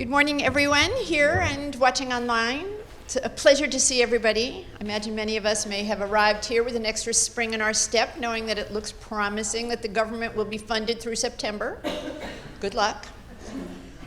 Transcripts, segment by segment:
Good morning, everyone here and watching online. It's a pleasure to see everybody. I imagine many of us may have arrived here with an extra spring in our step, knowing that it looks promising that the government will be funded through September. Good luck.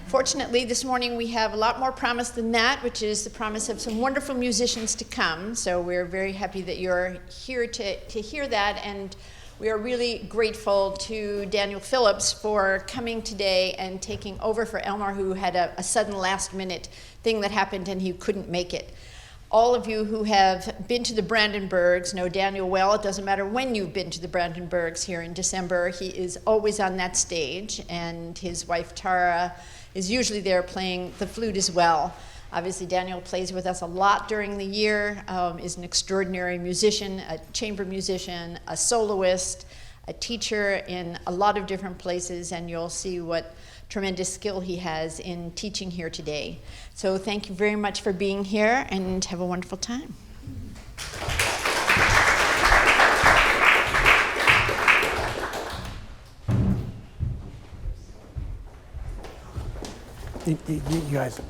Fortunately, this morning we have a lot more promise than that, which is the promise of some wonderful musicians to come. So we're very happy that you're here to hear that, and we are really grateful to Daniel Phillips for coming today and taking over for Elmar, who had a sudden last-minute thing that happened and he couldn't make it. All of you who have been to the Brandenburgs know Daniel well. It doesn't matter when you've been to the Brandenburgs here in December. He is always on that stage, and his wife Tara is usually there playing the flute as well. Obviously, Daniel plays with us a lot during the year, is an extraordinary musician, a chamber musician, a soloist, a teacher in a lot of different places, and you'll see what tremendous skill he has in teaching here today. So thank you very much for being here, and have a wonderful time. You guys.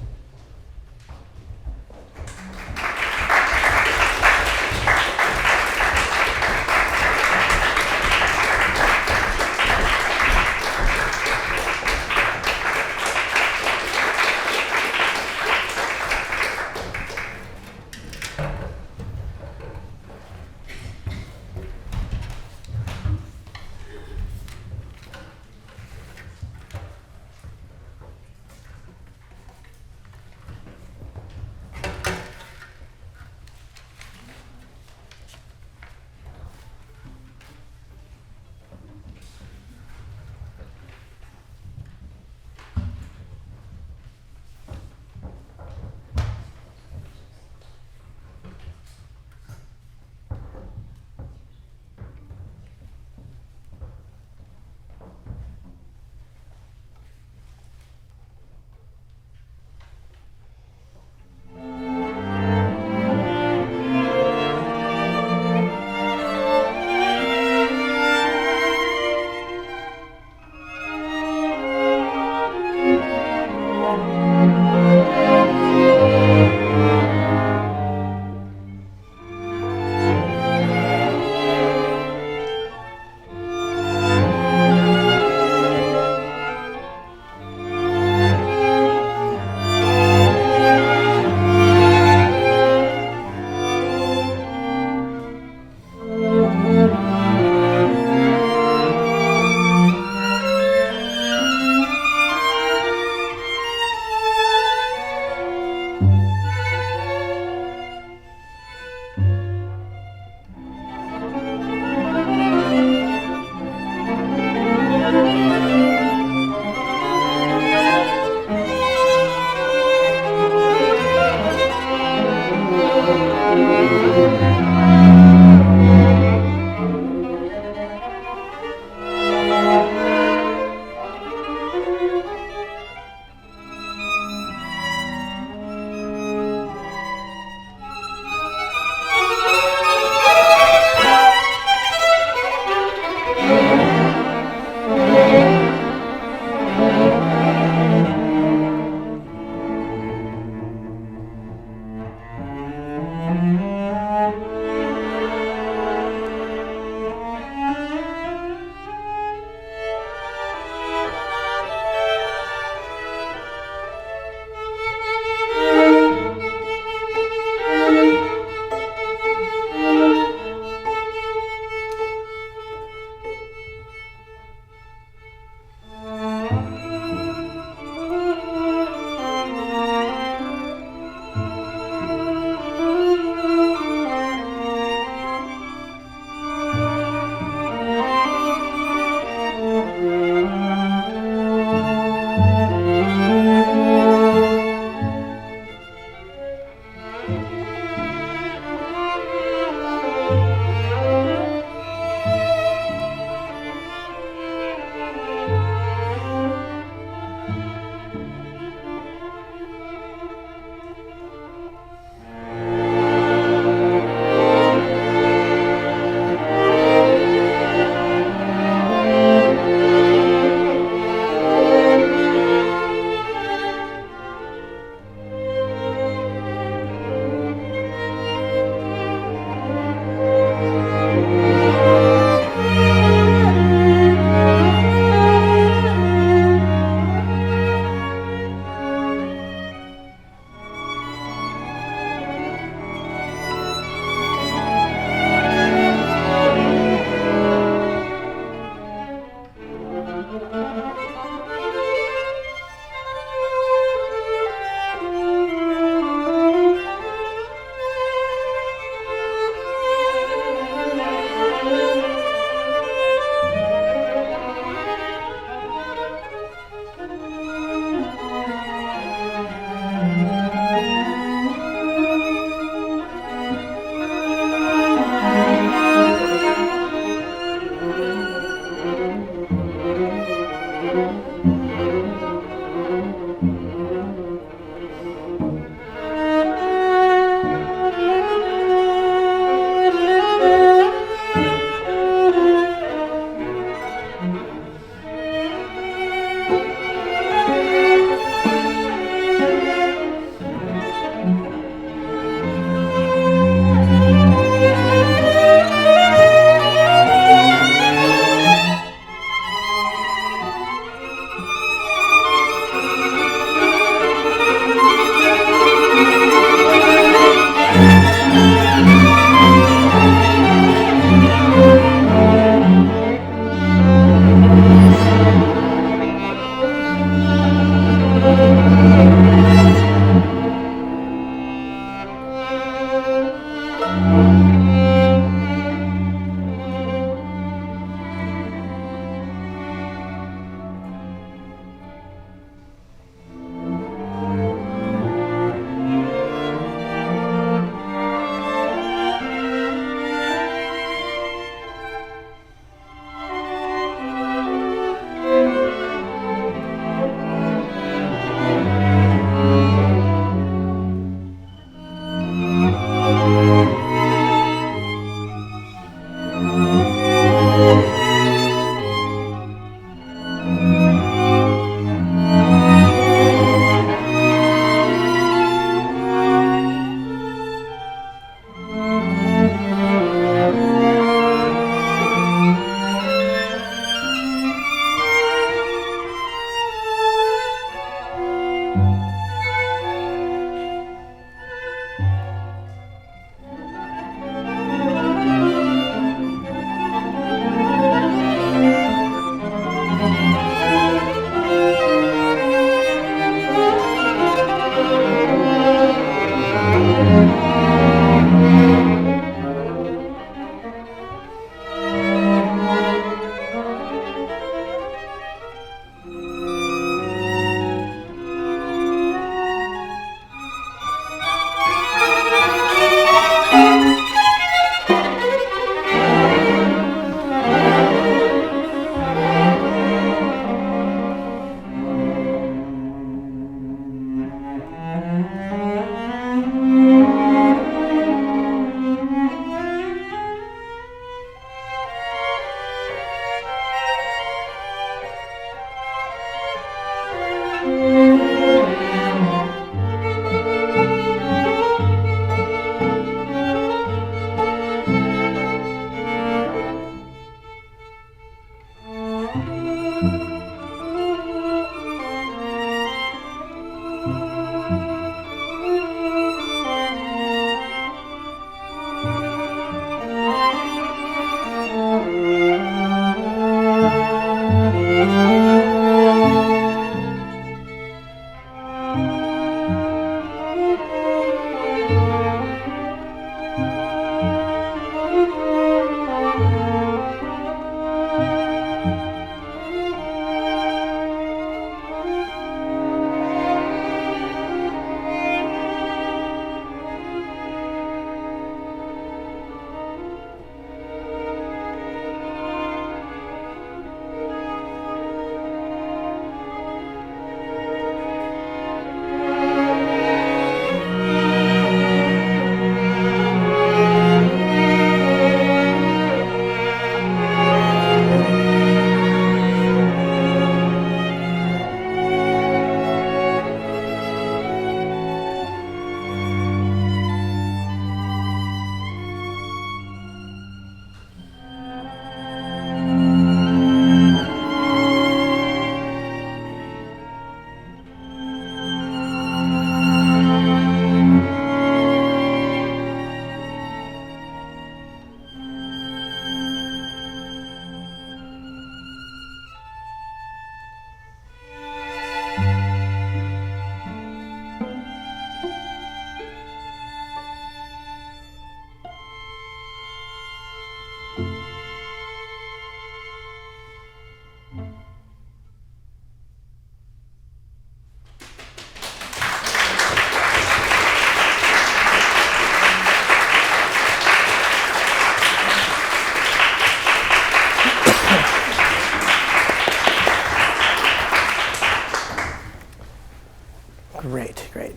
Great.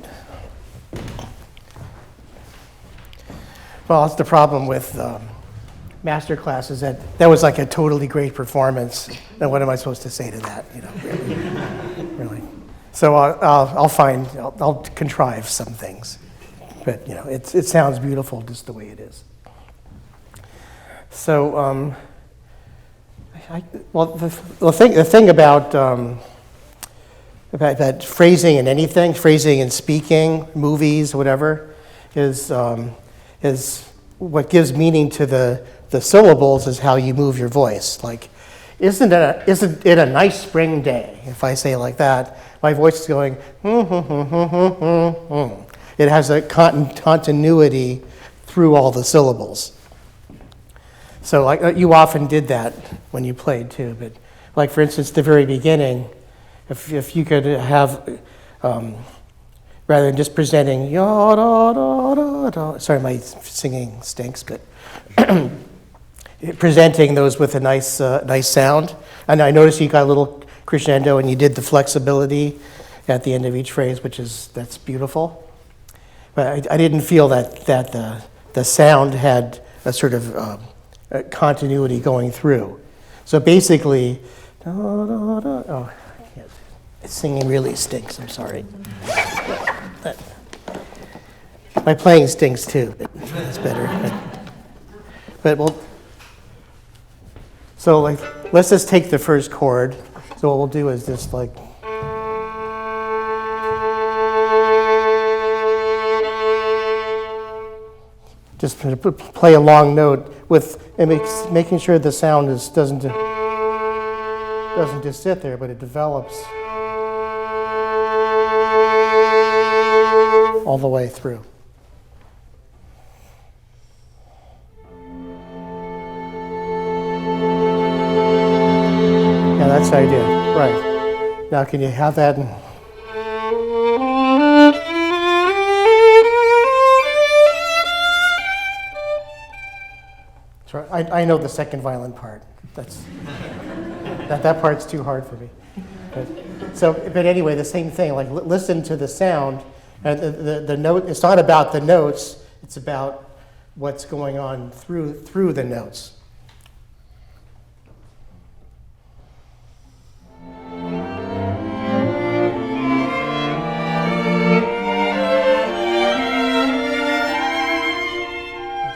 Well, that's the problem with master classes. That was like a totally great performance. Now, what am I supposed to say to that? Really. So I'll contrive some things, but it sounds beautiful just the way it is. So, the thing about phrasing in anything, phrasing in speaking, movies, whatever, is what gives meaning to the syllables is how you move your voice. Like, isn't it a nice spring day? If I say it like that, my voice is going, It has a continuity through all the syllables. So like you often did that when you played too, but like for instance, the very beginning, if you could have, rather than just presenting, sorry, my singing stinks, but presenting those with a nice sound. And I noticed you got a little crescendo and you did the flexibility at the end of each phrase, that's beautiful. But I didn't feel that the sound had a sort of continuity going through. So basically, oh, I can't. Singing really stinks, I'm sorry. My playing stinks too, but it's better. So let's just take the first chord. So what we'll do is just like, just play a long note with making sure the sound doesn't just sit there, but it develops all the way through. Yeah, that's the idea. Right. Now, can you have that? I know the second violin part. That part's too hard for me. But anyway, the same thing. Like listen to the sound, and the note. It's not about the notes. It's about what's going on through the notes.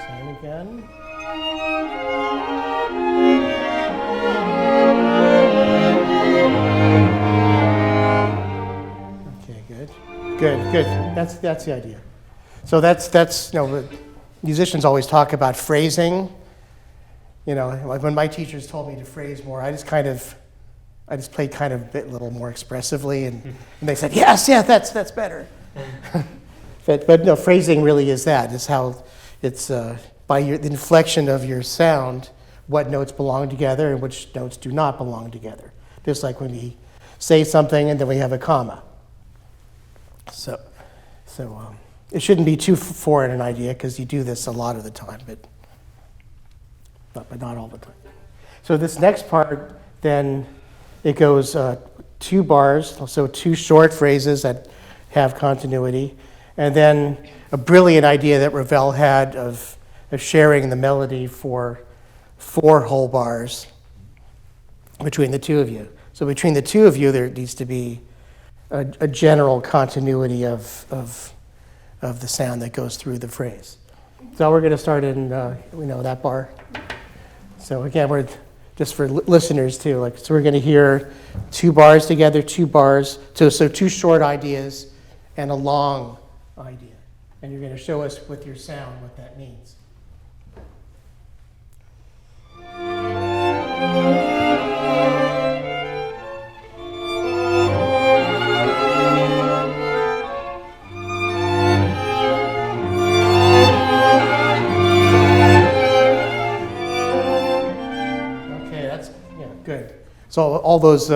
Same again. Good. That's the idea. So that's musicians always talk about phrasing. Like when my teachers told me to phrase more, I just played kind of a little more expressively, and they said, yes, yeah, that's better. but no, phrasing really is that. It's how it's by the inflection of your sound, what notes belong together and which notes do not belong together. Just like when we say something and then we have a comma. So it shouldn't be too foreign an idea because you do this a lot of the time, but not all the time. So this next part, then it goes 2 bars, so 2 short phrases that have continuity, and then a brilliant idea that Ravel had of sharing the melody for 4 whole bars between the two of you. So between the two of you, there needs to be a general continuity of the sound that goes through the phrase. So we're going to start in that bar. So again, we're just for listeners too. So we're going to hear 2 bars together, 2 bars. So 2 short ideas and a long idea, and you're going to show us with your sound what that means. Good. So all those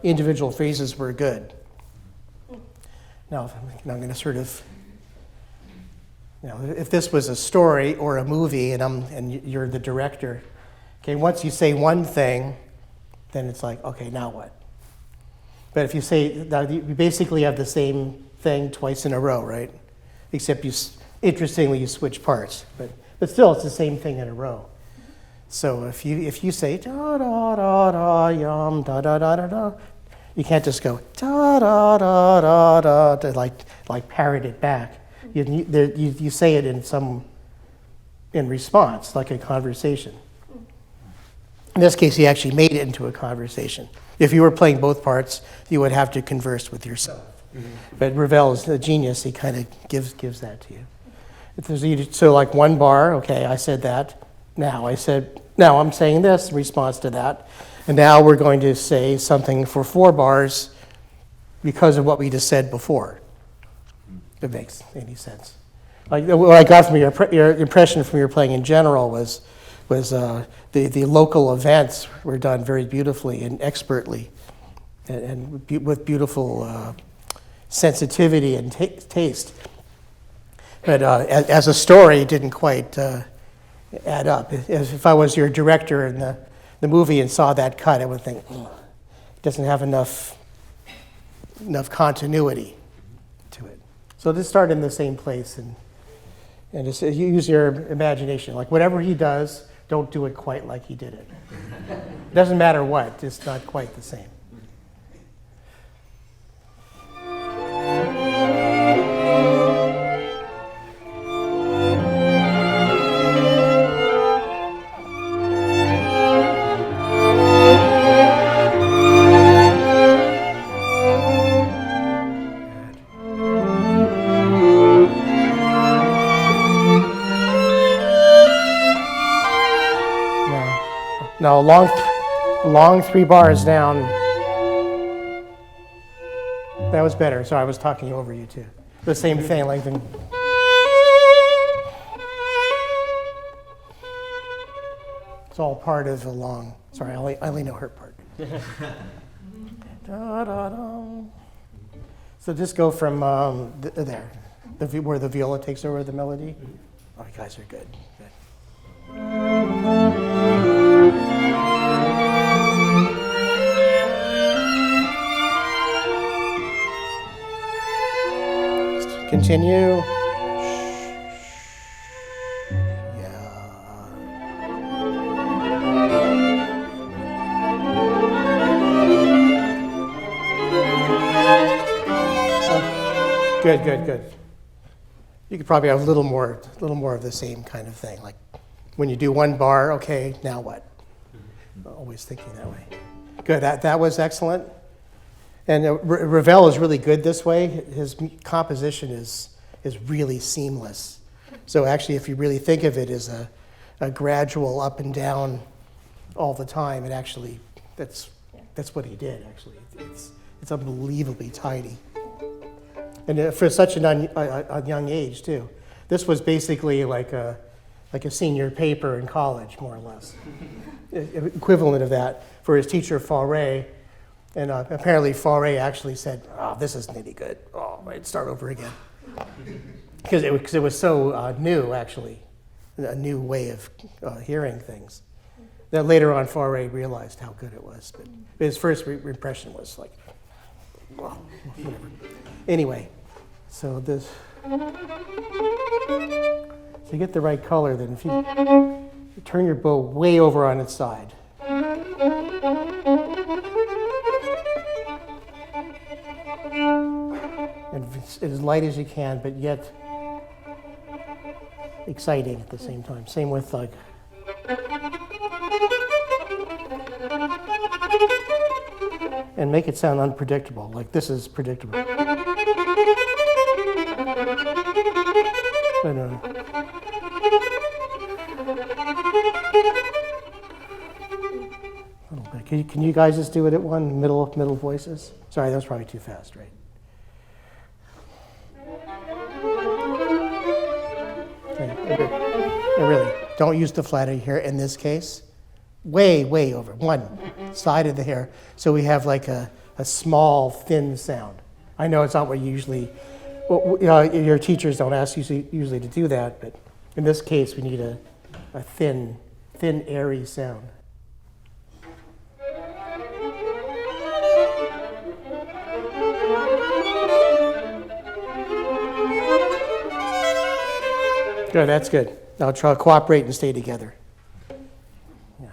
individual phrases were good. Now I'm going to sort of, if this was a story or a movie and you're the director, okay, once you say one thing, then it's like, okay, now what? But if you say, now you basically have the same thing twice in a row, right? Except interestingly, you switch parts, but still it's the same thing in a row. So if you say da da da da yum da da da da da, you can't just go da da da da da to like parrot it back. You say it in response, like a conversation. In this case, he actually made it into a conversation. If you were playing both parts, you would have to converse with yourself. Mm-hmm. But Ravel is a genius. He kind of gives that to you. So like 1 bar, okay, I said that. Now I'm saying this in response to that. And now we're going to say something for 4 bars because of what we just said before. If it makes any sense. Like what I got from your impression from your playing in general was the local events were done very beautifully and expertly and with beautiful sensitivity and taste. But as a story, it didn't quite add up. If I was your director in the movie and saw that cut, I would think, it doesn't have enough continuity to it. So just start in the same place and just use your imagination. Like whatever he does, don't do it quite like he did it. It doesn't matter what, it's not quite the same. Now, long 3 bars down. That was better. Sorry, I was talking over you too. The same thing, like the. It's all part of the long. Sorry, I only know her part. Da, da, da. So just go from there, where the viola takes over the melody. Oh, you guys are good. Continue. Good. You could probably have a little more of the same kind of thing. Like when you do 1 bar, okay, now what? Always thinking that way. Good. That was excellent. And Ravel is really good this way. His composition is really seamless. So actually, if you really think of it as a gradual up and down all the time, it actually, that's what he did, actually. It's unbelievably tidy. And for such a young age, too. This was basically like a senior paper in college, more or less. Equivalent of that for his teacher, Faure. And apparently Faure actually said, "Oh, this isn't any good. Oh, I'd start over again." Because it was so new, actually, a new way of hearing things. Then later on, Faure realized how good it was. But his first impression was like, well, whatever. Anyway, so this, so you get the right color, then if you turn your bow way over on its side. And as light as you can, but yet exciting at the same time. Same with like, and make it sound unpredictable. Like this is predictable. But, a little bit. Can you guys just do it at one middle voices? Sorry, that was probably too fast, right? And really, don't use the flat here in this case. Way over, one side of the hair. So we have like a small, thin sound. I know it's not what you usually, well, your teachers don't ask you usually to do that, but in this case, we need a thin, airy sound. Good, that's good. Now try to cooperate and stay together. Yeah.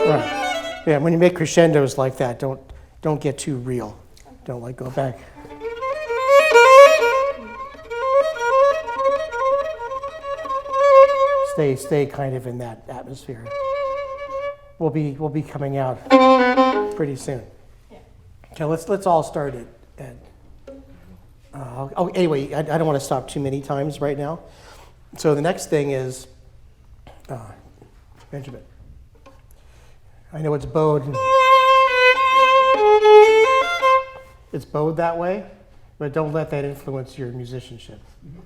Right. Yeah, when you make crescendos like that, don't get too real. Don't like go back. Stay kind of in that atmosphere. We'll be coming out pretty soon. Yeah. Okay, let's all start at anyway, I don't want to stop too many times right now. So the next thing is Benjamin. I know it's bowed. It's bowed that way, but don't let that influence your musicianship.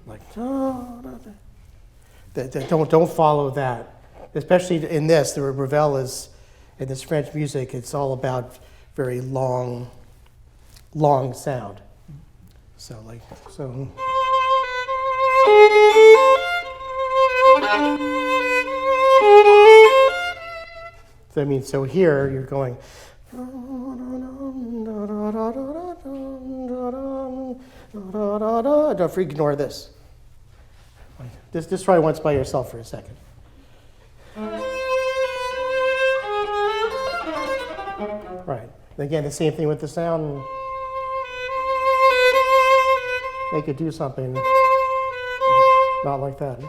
Like don't follow that. Especially in this, the Ravel is, in this French music, it's all about very long sound. So I mean, so here you're going. Don't ignore this. Just try once by yourself for a second. Right. Again, the same thing with the sound. Make it do something. Not like that.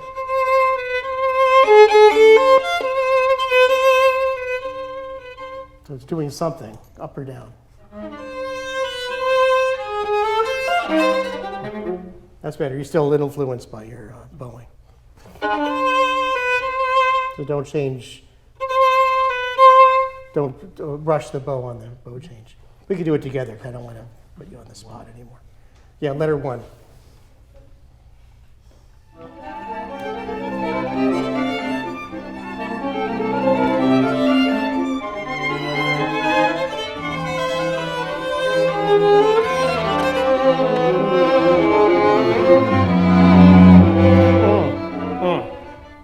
So it's doing something, up or down. That's better. You're still influenced by your bowing. So don't change. Don't rush the bow on the bow change. We can do it together. I don't want to put you on the spot anymore. Yeah, letter one.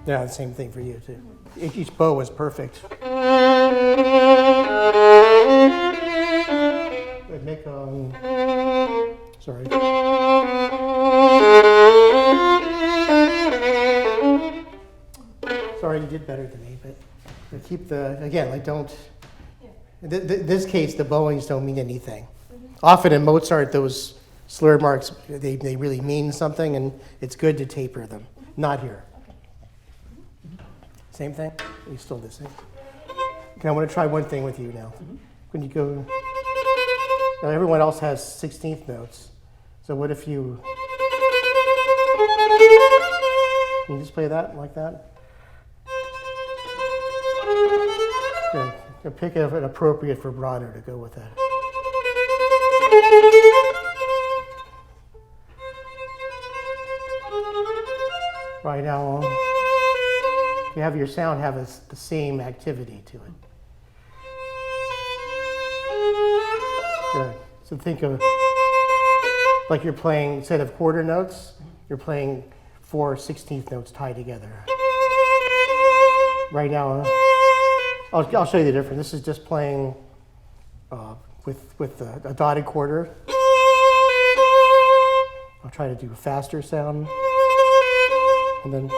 Yeah, the same thing for you too. Each bow was perfect. Make sorry. Sorry, you did better than me, but keep the, again, like don't, this case, the bowings don't mean anything. Mm-hmm. Often in Mozart, those slur marks, they really mean something, and it's good to taper them. Mm-hmm. Not here. Same thing? You still the same? Okay, I want to try one thing with you now. When you go, now everyone else has 16th notes. So what if you, can you just play that like that? Okay, pick an appropriate vibrato to go with that. Right now, you have your sound have the same activity to it. Good. So think of like you're playing, instead of quarter notes, you're playing 4 16th notes tied together. Right now, I'll show you the difference. This is just playing with a dotted quarter. I'll try to do a faster sound. And then,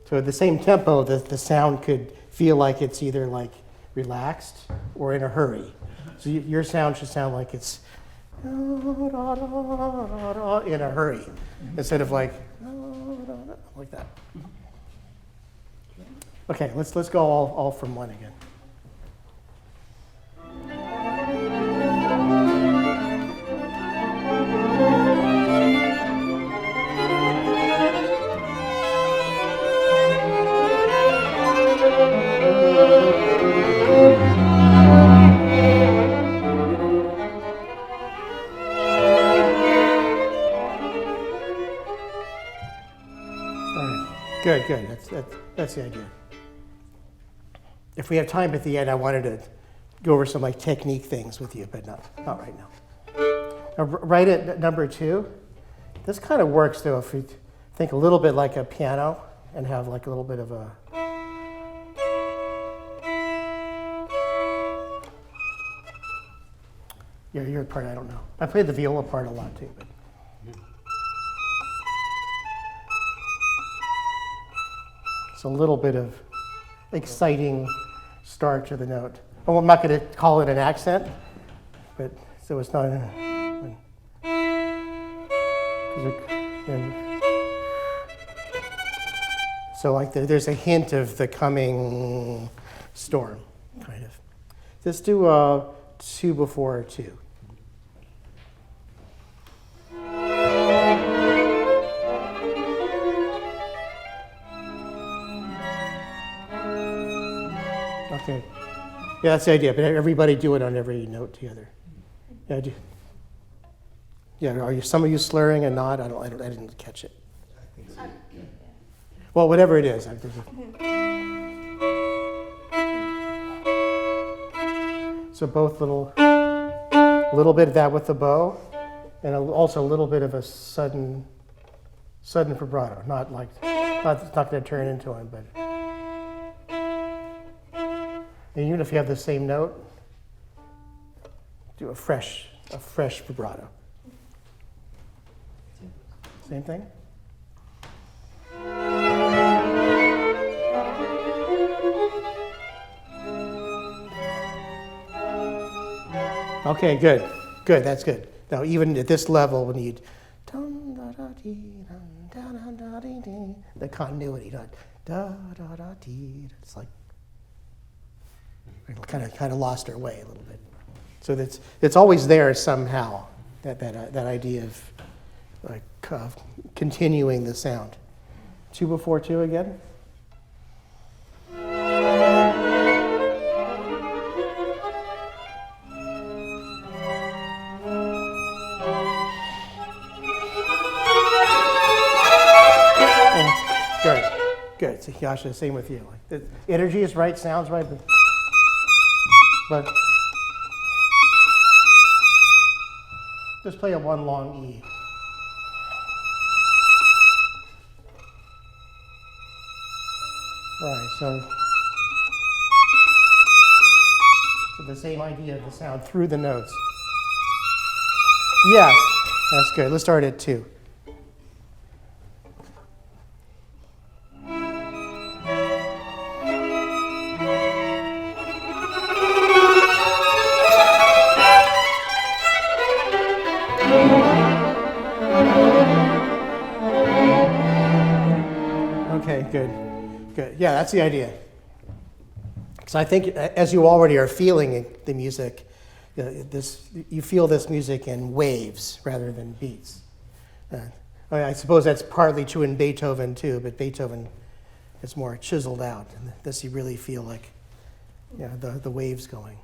so at the same tempo, the sound could feel like it's either like relaxed or in a hurry. So your sound should sound like it's in a hurry instead of like that. Okay, let's go all from one again. Good. That's the idea. If we have time at the end, I wanted to go over some like technique things with you, but not right now. Now, right at number 2, this kind of works though if you think a little bit like a piano and have like a little bit of a your part. I don't know. I played the viola part a lot too, but. A little bit of exciting start to the note. Oh, I'm not going to call it an accent, but so it's not. So like there's a hint of the coming storm, kind of. Let's do 2 before 2. Okay. Yeah, that's the idea. But everybody do it on every note together. Yeah. Are some of you slurring and not? I didn't catch it. Well, whatever it is. So both little bit of that with the bow, and also a little bit of a sudden vibrato. Not it's not going to turn into one, but. And even if you have the same note, do a fresh vibrato. Same thing? Okay, good. That's good. Now, even at this level, we need the continuity. It's like we kind of lost our way a little bit. So it's always there somehow. That idea of like continuing the sound. 2 before 2 again. Good. So Yasha, same with you. Like the energy is right, sounds right, but just play a 1 long E. Right. So the same idea of the sound through the notes. Yes, that's good. Let's start at 2. Good, good. Yeah, that's the idea. Because I think, as you already are feeling the music, you feel this music in waves rather than beats. I suppose that's partly true in Beethoven too, but Beethoven is more chiseled out, and this you really feel like, the waves going.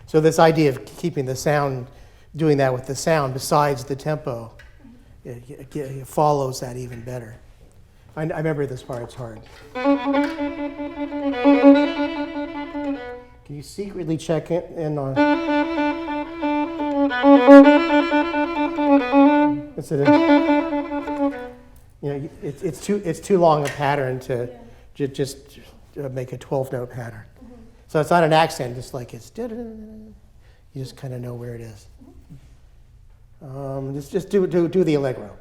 So this idea of keeping the sound, doing that with the sound besides the tempo, it follows that even better. I remember this part's hard. Can you secretly check in on? It's too long a pattern to just make a 12-note pattern. So it's not an accent, just like it's. You just kind of know where it is. Just do the allegro.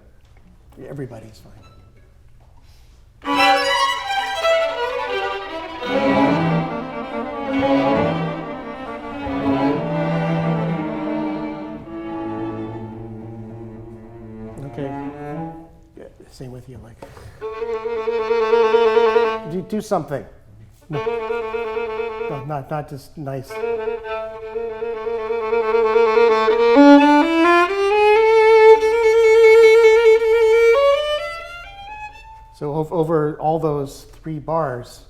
Everybody's fine. Okay. Yeah, same with you, like. Do something. No, not just nice. So over all those 3 bars,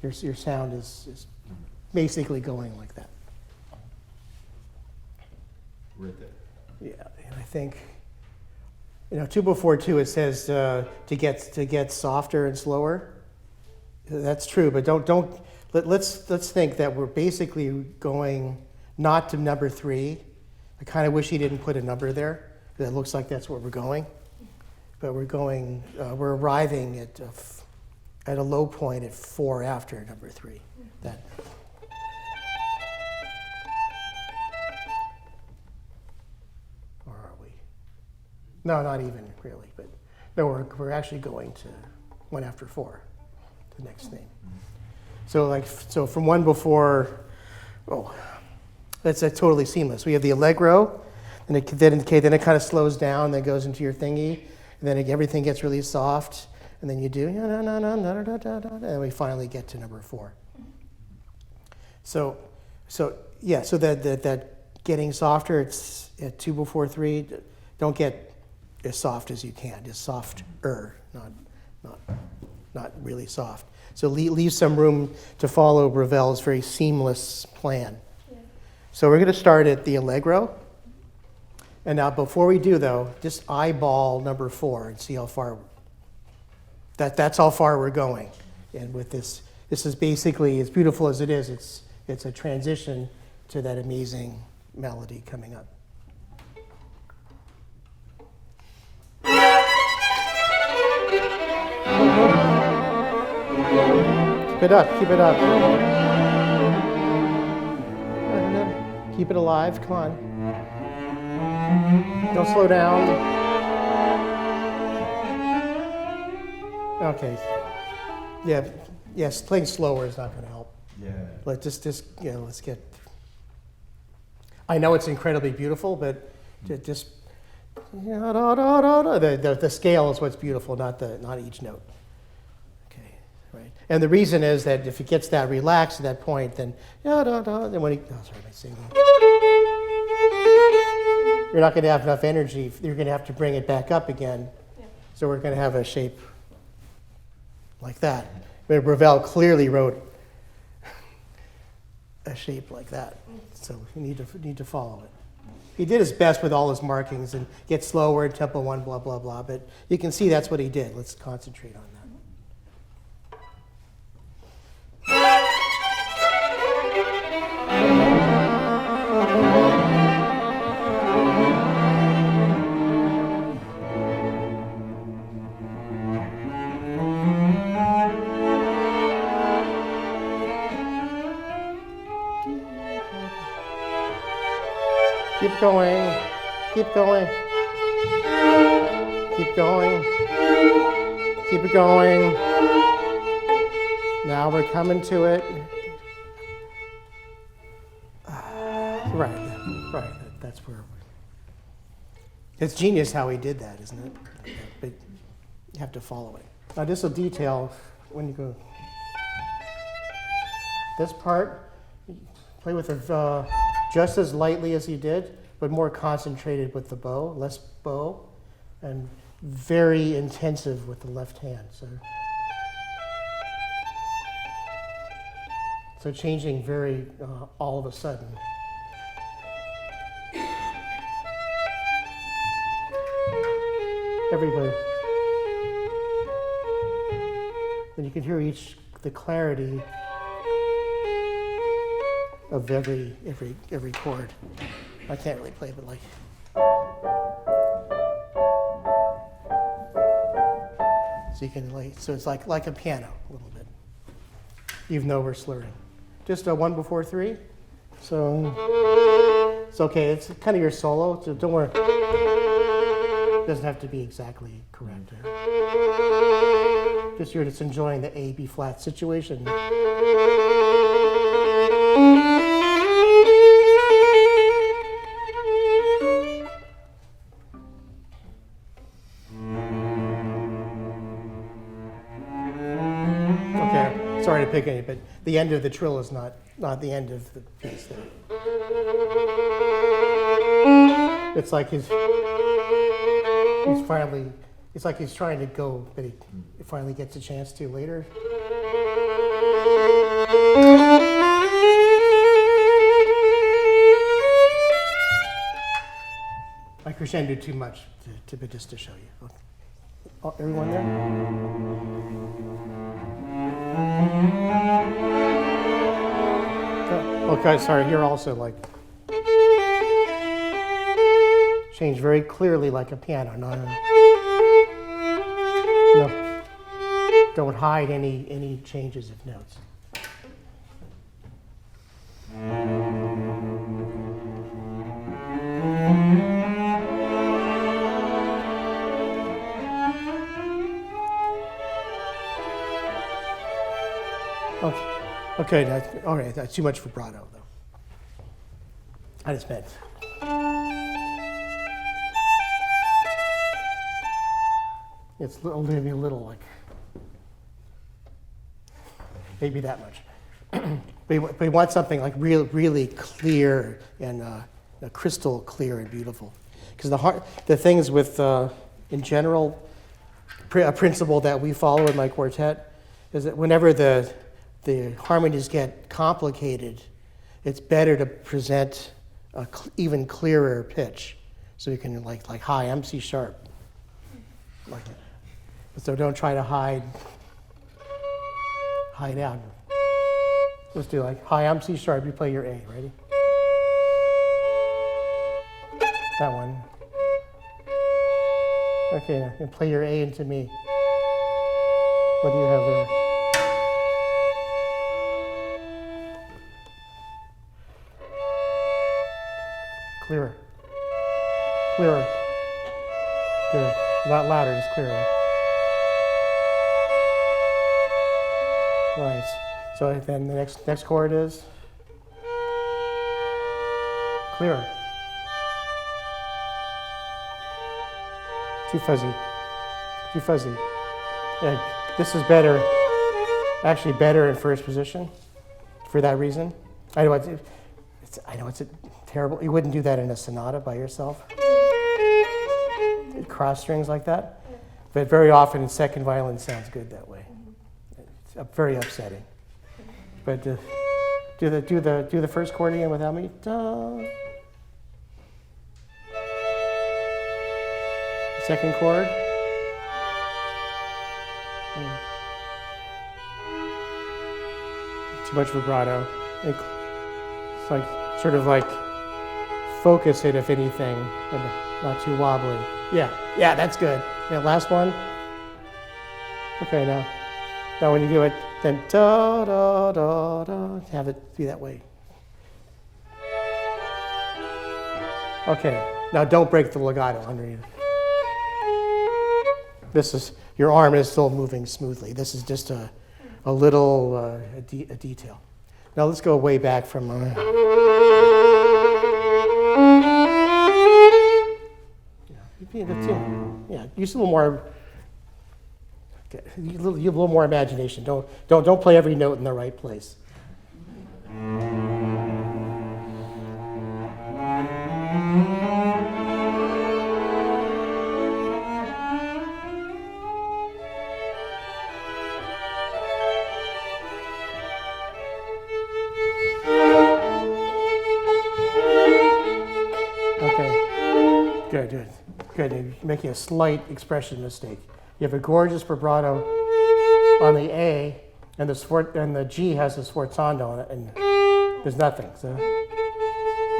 your sound is basically going like that. Right there. Yeah, and I think 2/4/2 it says to get softer and slower. That's true, but let's think that we're basically going not to number 3. I kind of wish he didn't put a number there, because it looks like that's where we're going. But we're arriving at a low point at 4 after number 3. That. Or are we? No, not even really. But no, we're actually going to 1 after 4, the next thing. So from 1 before. Oh, that's totally seamless. We have the allegro, and then it kind of slows down, then goes into your thingy. And then everything gets really soft, and then you do, and we finally get to number 4. So that getting softer, it's at 2/4/3. Don't get as soft as you can, just softer, not really soft. So leave some room to follow Ravel's very seamless plan. Yeah. So we're going to start at the allegro. And now, before we do, though, just eyeball number 4 and see how far. That's how far we're going. And with this is basically, as beautiful as it is, it's a transition to that amazing melody coming up. Keep it up. Keep it up. Keep it alive. Come on. Don't slow down. Okay. Yeah. Yes. Playing slower is not going to help. Yeah. Let's get. I know it's incredibly beautiful, but just. The scale is what's beautiful, not each note. Okay. Right. And the reason is that if it gets that relaxed at that point, then when he. Oh, sorry, my singing. You're not going to have enough energy. You're going to have to bring it back up again. Yeah. So we're going to have a shape like that. But Ravel clearly wrote a shape like that. So you need to follow it. He did his best with all his markings and get slower in tempo 1, blah, blah, blah. But you can see that's what he did. Let's concentrate on that. Keep going, keep going, keep going, keep it going. Now we're coming to it. Right, that's where it's genius how he did that, isn't it? But you have to follow it. Now this will detail when you go. This part, play with it just as lightly as you did, but more concentrated with the bow, less bow, and very intensive with the left hand. So changing very all of a sudden. Everybody. And you can hear the clarity of every chord. I can't really play, but like. So you can so it's like a piano a little bit, even though we're slurring. Just a 1 before 3. So it's okay. It's kind of your solo. So don't worry. It doesn't have to be exactly correct. Just you're just enjoying the A B flat situation. Sorry to pick any, but the end of the trill is not the end of the piece there. It's like he's finally, it's like he's trying to go, but he finally gets a chance to later. I crescendo too much just to show you. Okay. Oh, everyone there? Okay, sorry, here also like change very clearly like a piano. No, don't hide any changes of notes. Okay, all right, that's too much vibrato, though. I just meant. It's maybe a little like, maybe that much. But we want something like really clear and crystal clear and beautiful. Because the things with, in general, a principle that we follow in my quartet is that whenever the harmonies get complicated, it's better to present a even clearer pitch. So you can like high, I'm C sharp. Like that. So don't try to hide out. Let's do like high, I'm C sharp, you play your A, ready? That one. Okay, now play your A into me. What do you have there? Clearer. Clearer. Good. Not louder, just clearer. Right. So then the next chord is clearer. Too fuzzy. Too fuzzy. Yeah, this is better. Actually better in first position for that reason. I know it's terrible. You wouldn't do that in a sonata by yourself. Cross strings like that. But very often second violin sounds good that way. It's very upsetting. But do the first chord again without me. Da. Second chord. Too much vibrato. It's like sort of like focus it if anything, but not too wobbly. Yeah, that's good. Yeah, last one. Okay, now when you do it, then da da da da. Have it be that way. Okay, now don't break the legato underneath. This is your arm is still moving smoothly. This is just a little detail. Now let's go way back from. Yeah, use a little more. Okay. You have a little more imagination. Don't play every note in the right place. Good. You're making a slight expression mistake. You have a gorgeous vibrato on the A, and the G has a sforzando on it, and there's nothing. So,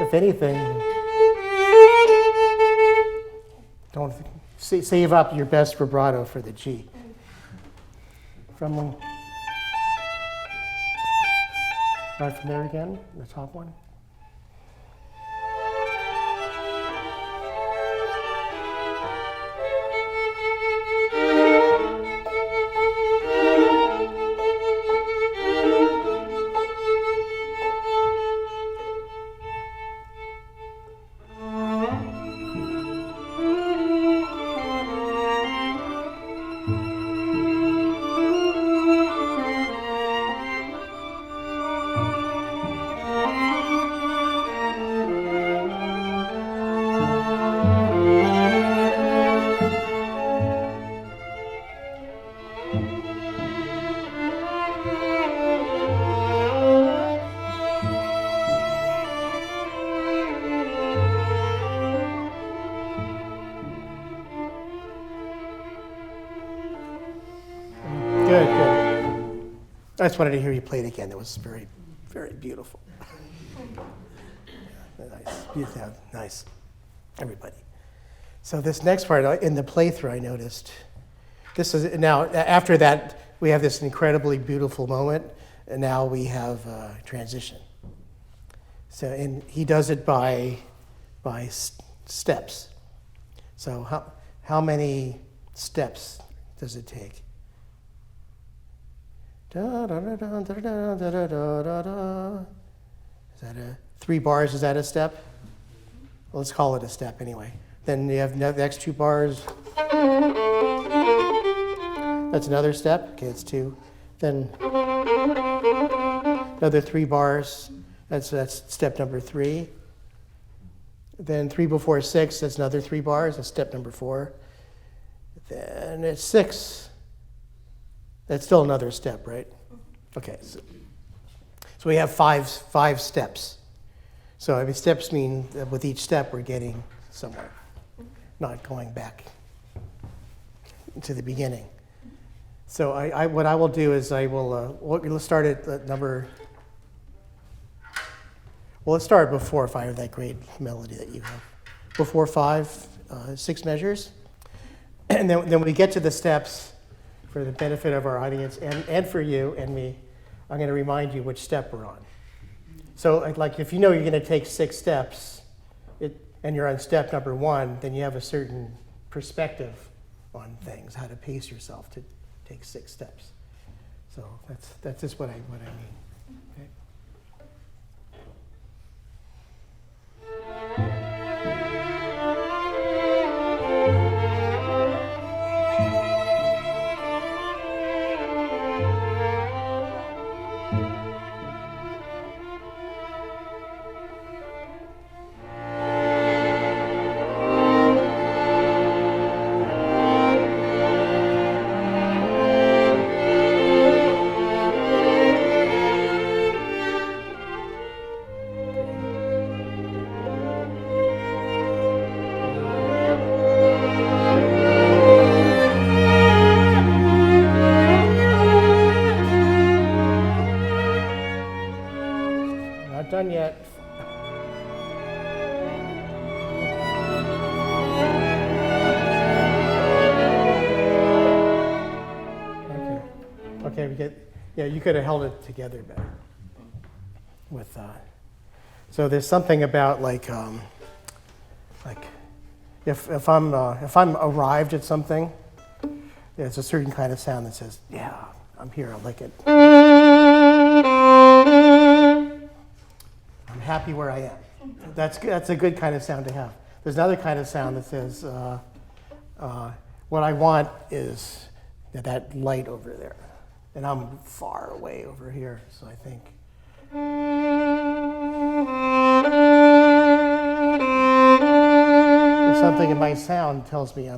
if anything, don't save up your best vibrato for the G. Right from there again, the top one. Good. I just wanted to hear you play it again. That was very, very beautiful. Nice. Everybody. So this next part in the playthrough, I noticed. This is now after that we have this incredibly beautiful moment, and now we have transition. So and he does it by steps. So how many steps does it take? Da, da, da, da, da, da, da, da, da, da. Is that 3 bars? Is that a step? Well, let's call it a step anyway. Then you have the next 2 bars. That's another step. Okay, it's 2. Then another 3 bars. That's step number 3. Then 3 before 6. That's another 3 bars. That's step number 4. Then it's 6. That's still another step, right? Okay. So we have five steps. So I mean, steps mean that with each step we're getting somewhere, not going back to the beginning. So what I will do is let's start at number. Well, let's start before 5 of that great melody that you have. Before 5, 6 measures, and then when we get to the steps. For the benefit of our audience and for you and me, I'm going to remind you which step we're on. So like if you know you're going to take 6 steps and you're on step number 1, then you have a certain perspective on things, how to pace yourself to take 6 steps. So that's just what I mean. Okay? Done yet. Okay. You could have held it together better. With so there's something about like if I'm arrived at something, there's a certain kind of sound that says, yeah, I'm here, I like it. I'm happy where I am. That's a good kind of sound to have. There's another kind of sound that says, what I want is that light over there. And I'm far away over here, so I think. There's something in my sound tells me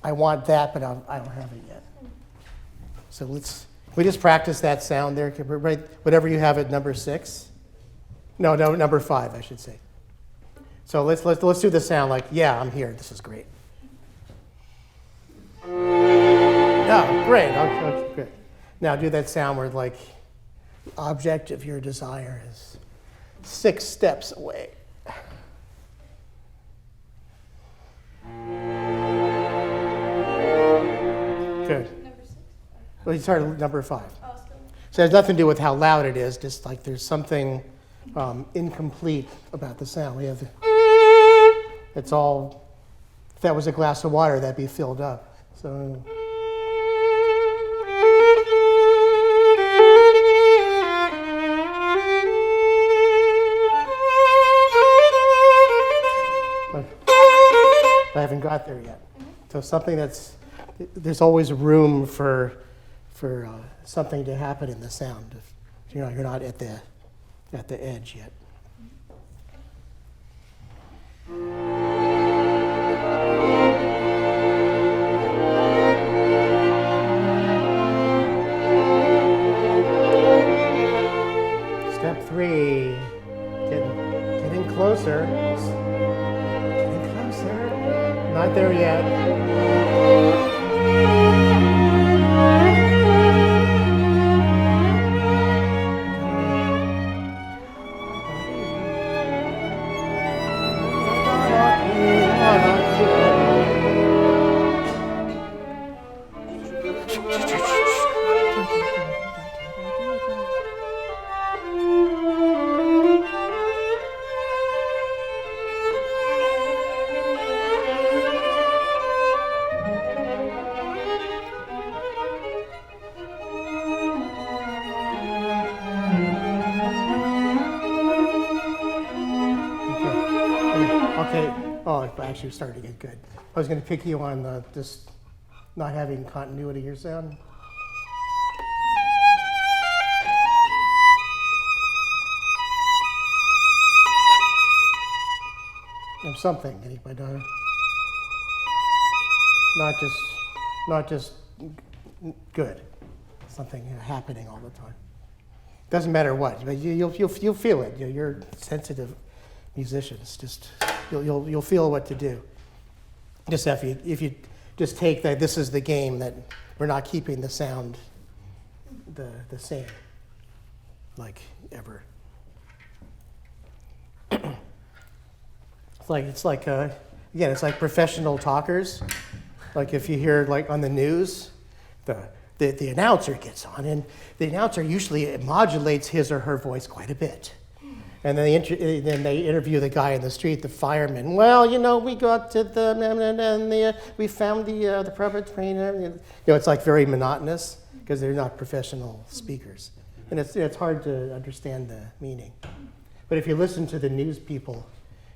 I want that, but I don't have it yet. So we just practice that sound there. Right, whatever you have at number 6. No, number 5, I should say. So let's do the sound like, yeah, I'm here. This is great. Oh, great. Okay, great. Now do that sound where like the object of your desire is 6 steps away. Good. Well, you started at number 5. So it has nothing to do with how loud it is, just like there's something incomplete about the sound. We have it's all, if that was a glass of water, that'd be filled up. So. I haven't got there yet. So something there's always room for something to happen in the sound. If, you're not at the edge yet. Step 3, getting closer. Getting closer. Not there yet. Actually starting to get good. I was going to pick you on just not having continuity of your sound. Or something, anybody know? Not just good. Something happening all the time. Doesn't matter what, but you'll feel it. You're sensitive musicians. Just you'll feel what to do. Just if you just take that this is the game, that we're not keeping the sound the same like ever. It's like again, it's like professional talkers. Like if you hear like on the news, the announcer gets on, and the announcer usually modulates his or her voice quite a bit. And then they interview the guy in the street, the fireman. Well, we got to we found the perpetrator. It's like very monotonous because they're not professional speakers, and it's hard to understand the meaning. But if you listen to the news people,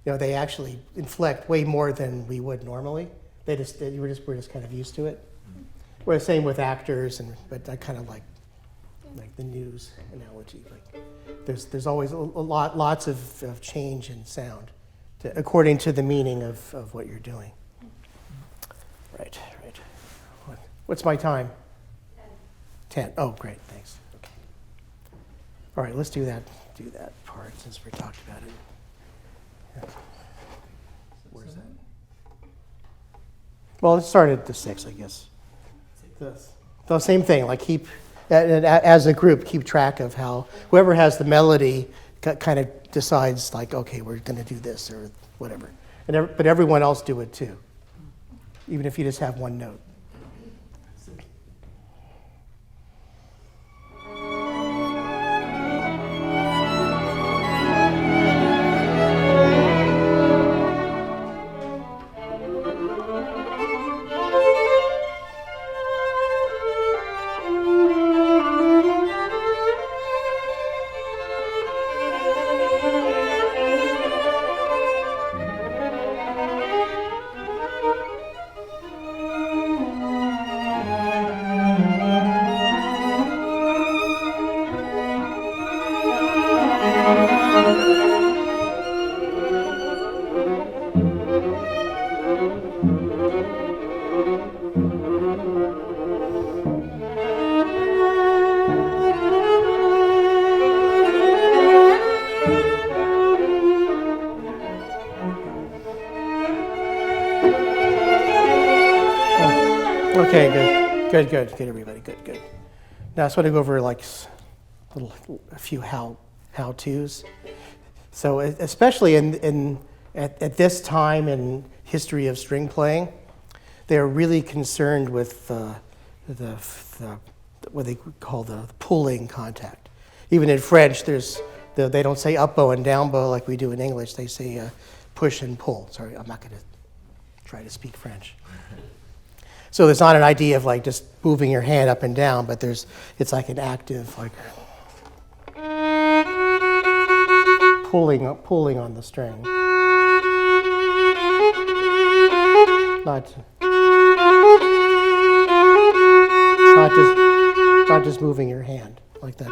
they actually inflect way more than we would normally. We're just kind of used to it. Well, same with actors, but I kind of like the news analogy. Like there's always lots of change in sound, according to the meaning of what you're doing. Right. What's my time? 10. Oh, great. Thanks. Okay. All right. Let's do that part since we talked about it. Yeah. Where's that? Well, let's start at the 6, I guess. The same thing. Like as a group, keep track of how whoever has the melody kind of decides, like, okay, we're going to do this or whatever. But everyone else do it too, even if you just have one note. Okay, good, everybody, good. Now I just want to go over like a few how-tos. So especially at this time in history of string playing, they're really concerned with the what they call the pulling contact. Even in French, they don't say up bow and down bow like we do in English. They say push and pull. Sorry, I'm not going to try to speak French. So there's not an idea of like just moving your hand up and down, but it's like an active like pulling on the string. Not just moving your hand like that.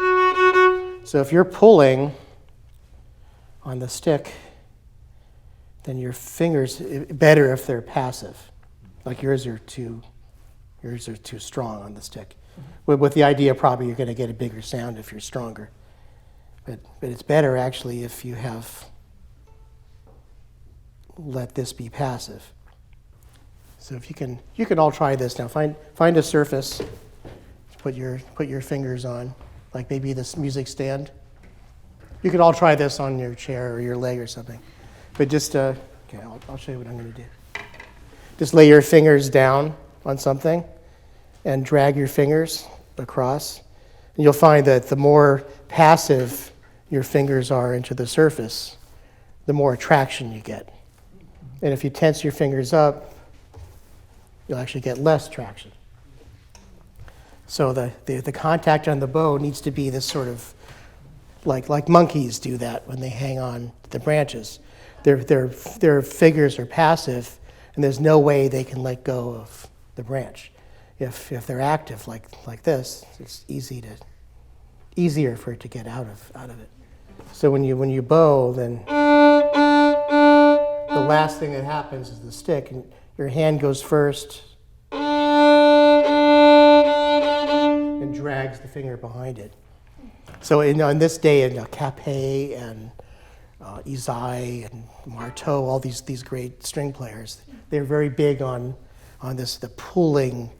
So if you're pulling on the stick, then your fingers better if they're passive. Like yours are too strong on the stick. With the idea probably you're going to get a bigger sound if you're stronger. But it's better actually if you have let this be passive. So if you can all try this now. Find a surface. Put your fingers on, like maybe this music stand. You could all try this on your chair or your leg or something. But just okay, I'll show you what I'm going to do. Just lay your fingers down on something and drag your fingers across. And you'll find that the more passive your fingers are into the surface, the more traction you get. And if you tense your fingers up, you'll actually get less traction. So the contact on the bow needs to be this sort of, like monkeys do that when they hang on to the branches. Their fingers are passive, and there's no way they can let go of the branch. If they're active like this, it's easier for it to get out of it. So when you bow, then the last thing that happens is the stick, and your hand goes first and drags the finger behind it. So in this day, in Capet and Isai and Marteau, all these great string players, they're very big on the pulling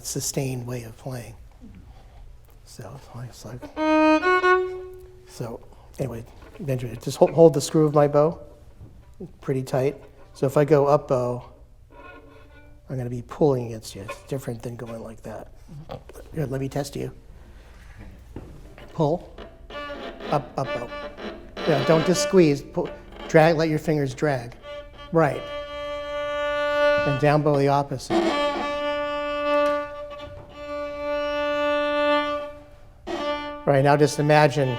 sustained way of playing. So it's like so. Anyway, Benjamin, just hold the screw of my bow pretty tight. So if I go up bow, I'm going to be pulling against you. It's different than going like that. Here, let me test you. Pull. Up bow. Yeah, don't just squeeze. Pull, drag. Let your fingers drag. Right. And down bow the opposite. Right, now just imagine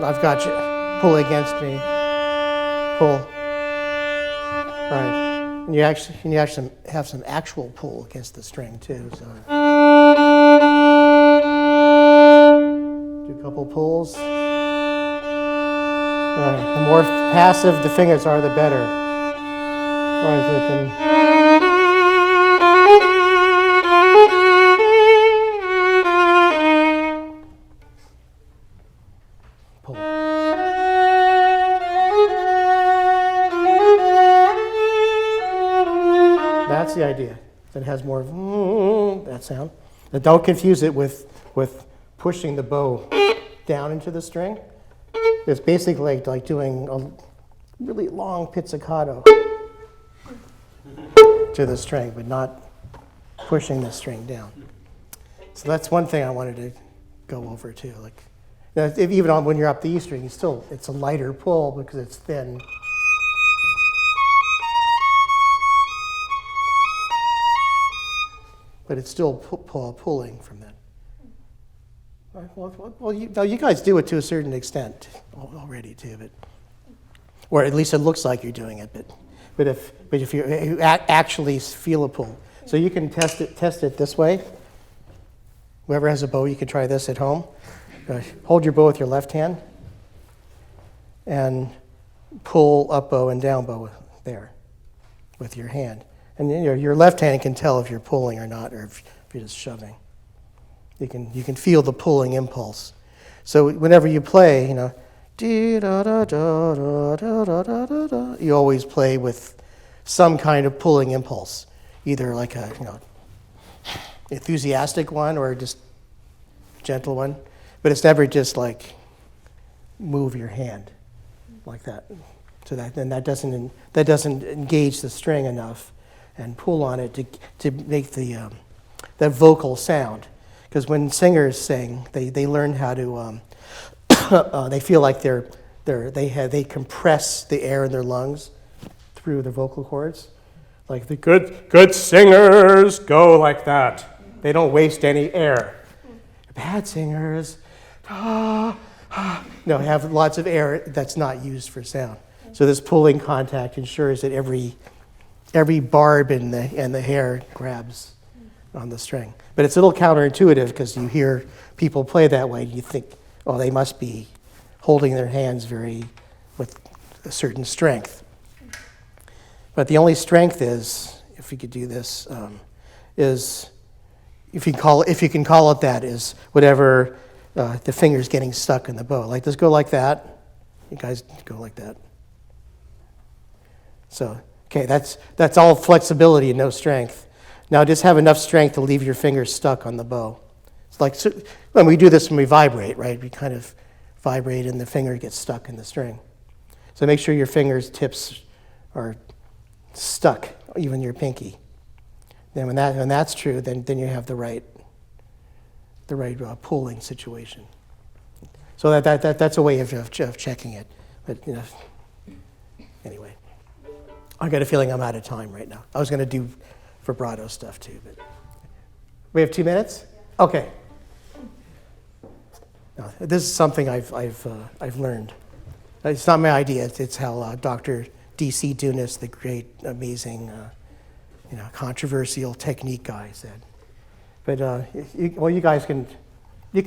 I've got you. Pull against me. Pull. Right. And you actually have some actual pull against the string too. So do a couple pulls. Right. The more passive the fingers are, the better. Right. So it can pull. That's the idea. It has more of that sound. But don't confuse it with pushing the bow down into the string. It's basically like doing a really long pizzicato to the string, but not pushing the string down. So that's one thing I wanted to go over too. Like, even when you're up the E string, it's a lighter pull because it's thin. But it's still pulling from that. Well, you guys do it to a certain extent already too, or at least it looks like you're doing it. But if you actually feel a pull, so you can test it this way. Whoever has a bow, you can try this at home. Hold your bow with your left hand and pull up bow and down bow there with your hand. And your left hand can tell if you're pulling or not, or if you're just shoving. You can feel the pulling impulse. So whenever you play, you always play with some kind of pulling impulse. either like a enthusiastic one or just gentle one, but it's never just like move your hand like that. So that doesn't engage the string enough and pull on it to make the that vocal sound. Because when singers sing, they learn how to they feel like they compress the air in their lungs through the vocal cords. Like the good singers go like that. They don't waste any air. Bad singers, have lots of air that's not used for sound. So this pulling contact ensures that every barb in the hair grabs on the string. But it's a little counterintuitive because you hear people play that way. You think, oh, they must be holding their hands with a certain strength. But the only strength is, if you could do this, is if you can call it that, is whatever the finger's getting stuck in the bow. Like this, go like that. You guys go like that. So, okay, that's all flexibility and no strength. Now just have enough strength to leave your fingers stuck on the bow. It's like when we do this when we vibrate, right? We kind of vibrate and the finger gets stuck in the string. So make sure your fingers tips are stuck, even your pinky. Then when that's true, then you have the right pulling situation. So that's a way of checking it. But anyway, I got a feeling I'm out of time right now. I was going to do vibrato stuff too, but we have 2 minutes. Okay. Now, this is something I've learned. It's not my idea. It's how Dr. D.C. Dunas, the great, amazing, controversial technique guy, said. But you guys can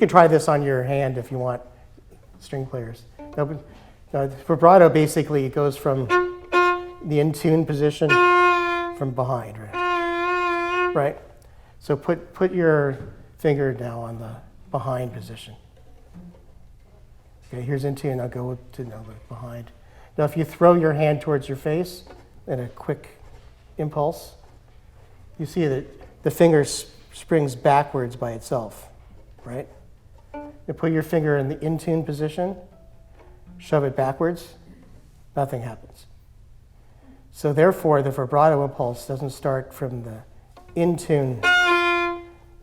try this on your hand if you want, string players. Vibrato basically goes from the in tune position from behind, right? So put your finger now on the behind position. Okay, here's in tune. Now go to the behind. Now, if you throw your hand towards your face in a quick impulse, you see that the finger springs backwards by itself, right? You put your finger in the in-tune position, shove it backwards, nothing happens. So therefore, the vibrato impulse doesn't start from the in-tune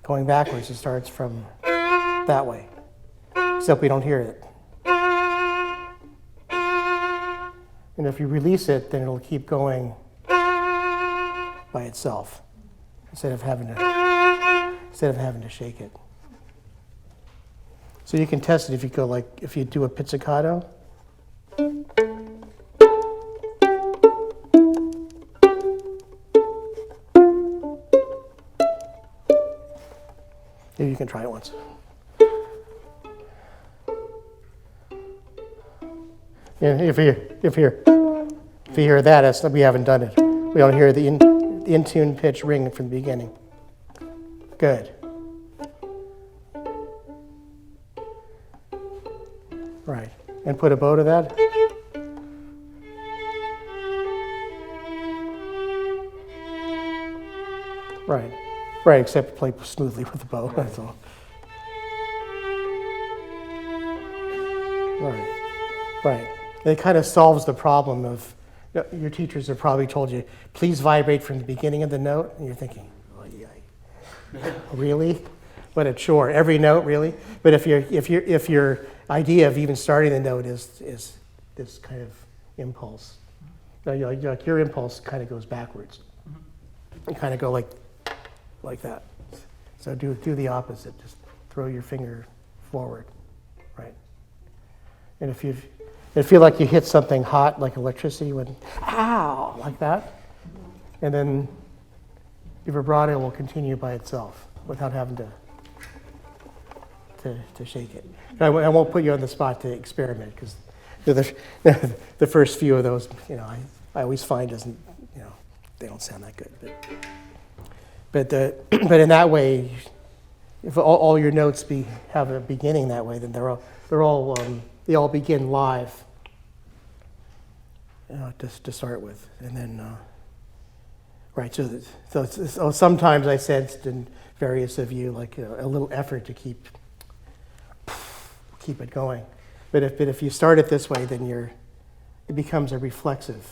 going backwards. It starts from that way, except we don't hear it. And if you release it, then it'll keep going by itself instead of having to shake it. So you can test it if you do a pizzicato. Maybe you can try it once. Yeah, if you hear that, we haven't done it. We don't hear the in-tune pitch ring from the beginning. Good. Right. And put a bow to that. Right. Right, except play smoothly with the bow, that's all. Right. It kind of solves the problem of, your teachers have probably told you, please vibrate from the beginning of the note, and you're thinking, oh, yeah. Really? What a chore, every note, really? But if your idea of even starting the note is this kind of impulse, your impulse kind of goes backwards. You kind of go like that. So do the opposite, just throw your finger forward, right? And if you feel like you hit something hot, like electricity, ow, like that, and then your vibrato will continue by itself without having to shake it. I won't put you on the spot to experiment because the first few of those, I always find they don't sound that good. But in that way, if all your notes have a beginning that way, then they all begin live to start with, and then Right, so sometimes I sensed in various of you like a little effort to keep it going. But if you start it this way, then it becomes a reflexive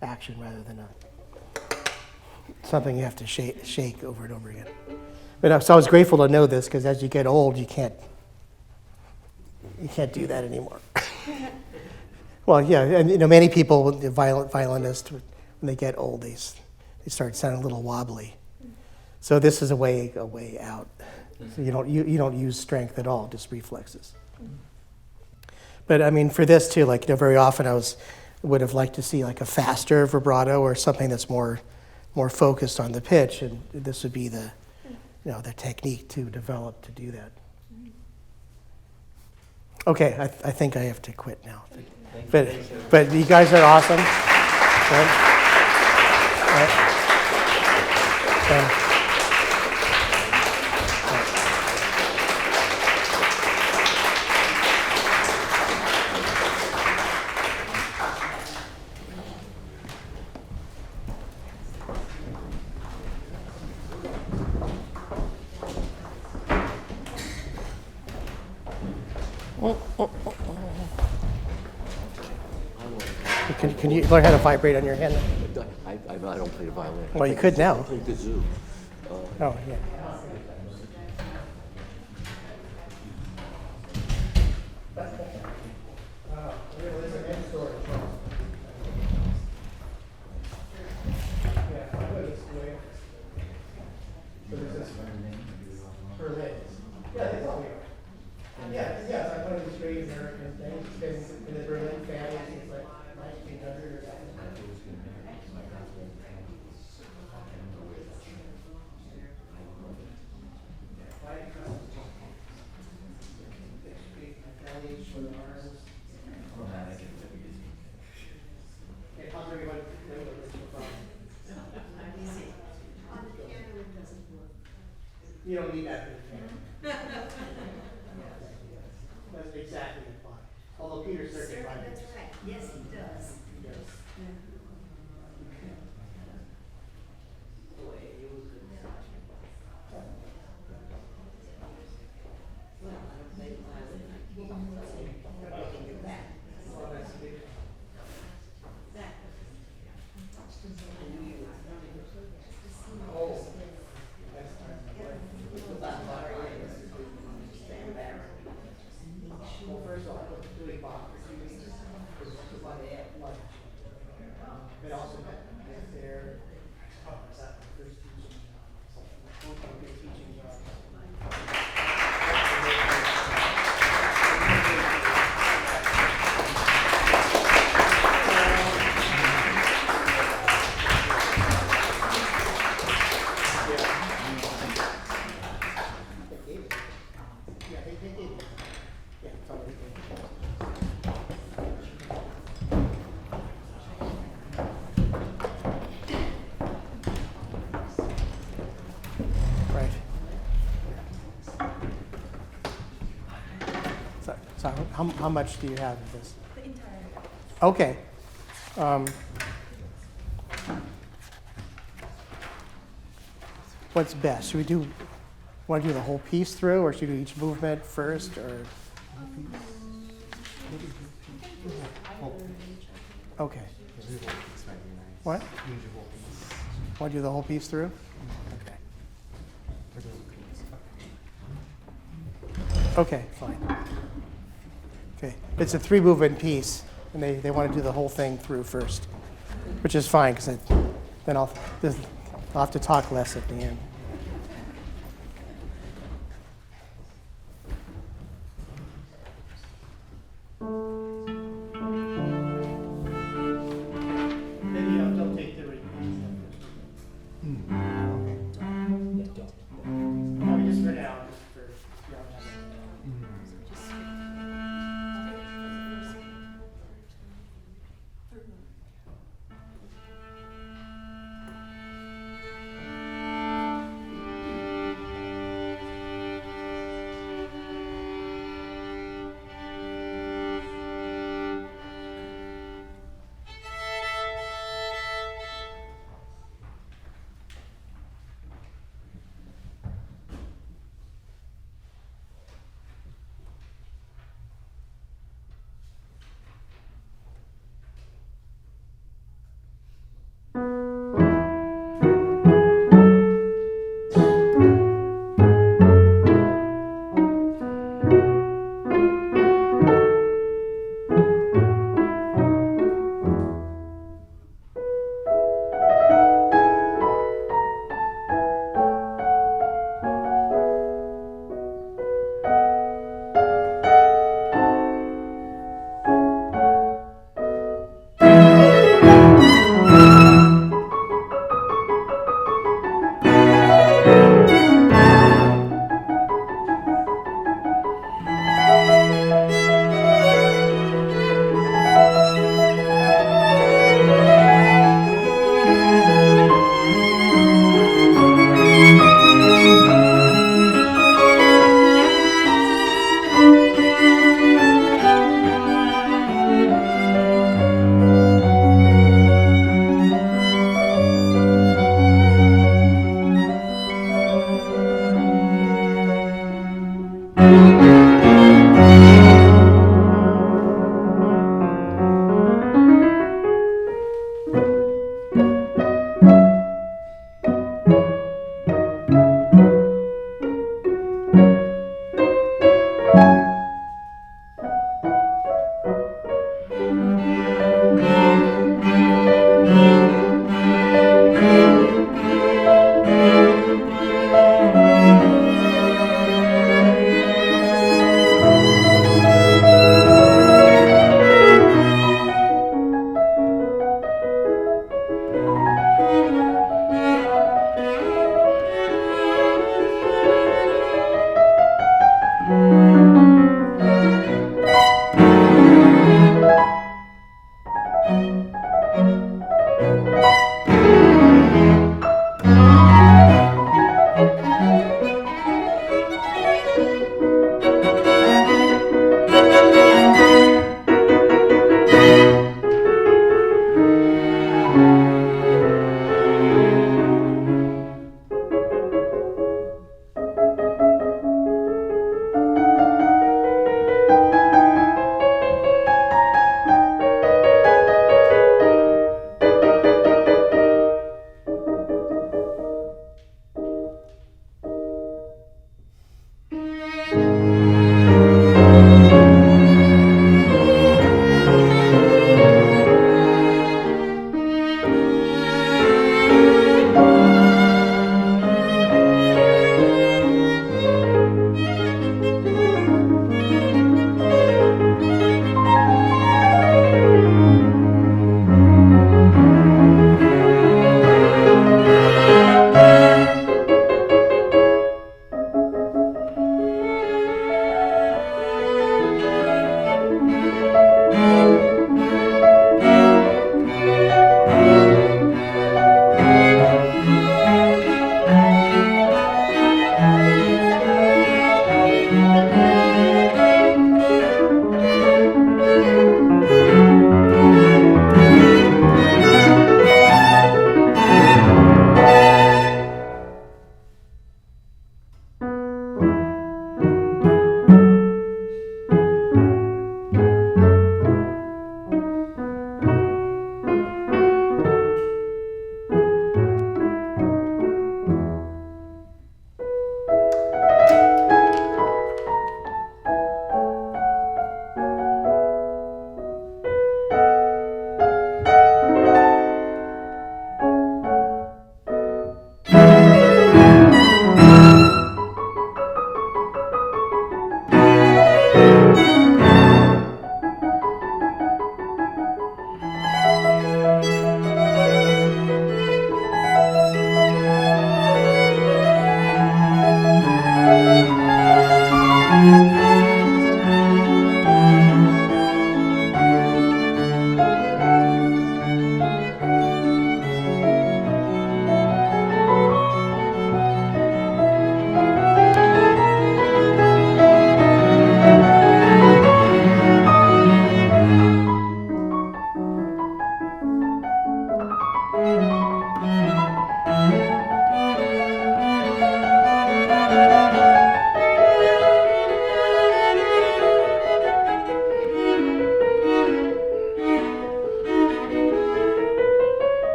action rather than something you have to shake over and over again. But so I was grateful to know this, because as you get old, you can't do that anymore. Well, yeah, and many people, the violinists, when they get old, they start sounding a little wobbly. So this is a way out. So you don't use strength at all, just reflexes. But I mean, for this too, like very often I would have liked to see like a faster vibrato or something that's more focused on the pitch, and this would be the technique to develop to do that. Okay, I think I have to quit now. But you guys are awesome. Can you learn how to vibrate on your hand? I don't play the violin. Well, you could now. I play kazoo. Oh, yeah. Yeah, it's like one of these great American things. It's been in the Berlin family since like 1900 or something. You don't need that. That's exactly the point. Although Peter certified it. That's right. Yes, he does. Yes. So how much do you have of this? The entire. Okay. What's best? Should we want to do the whole piece through, or should we do each movement first, or? Okay. What? Want to do the whole piece through? Okay. Okay, fine. Okay, it's a 3-movement piece, and they want to do the whole thing through first, which is fine, because then I'll have to talk less at the end. Maybe don't take the repeats. No, just for now.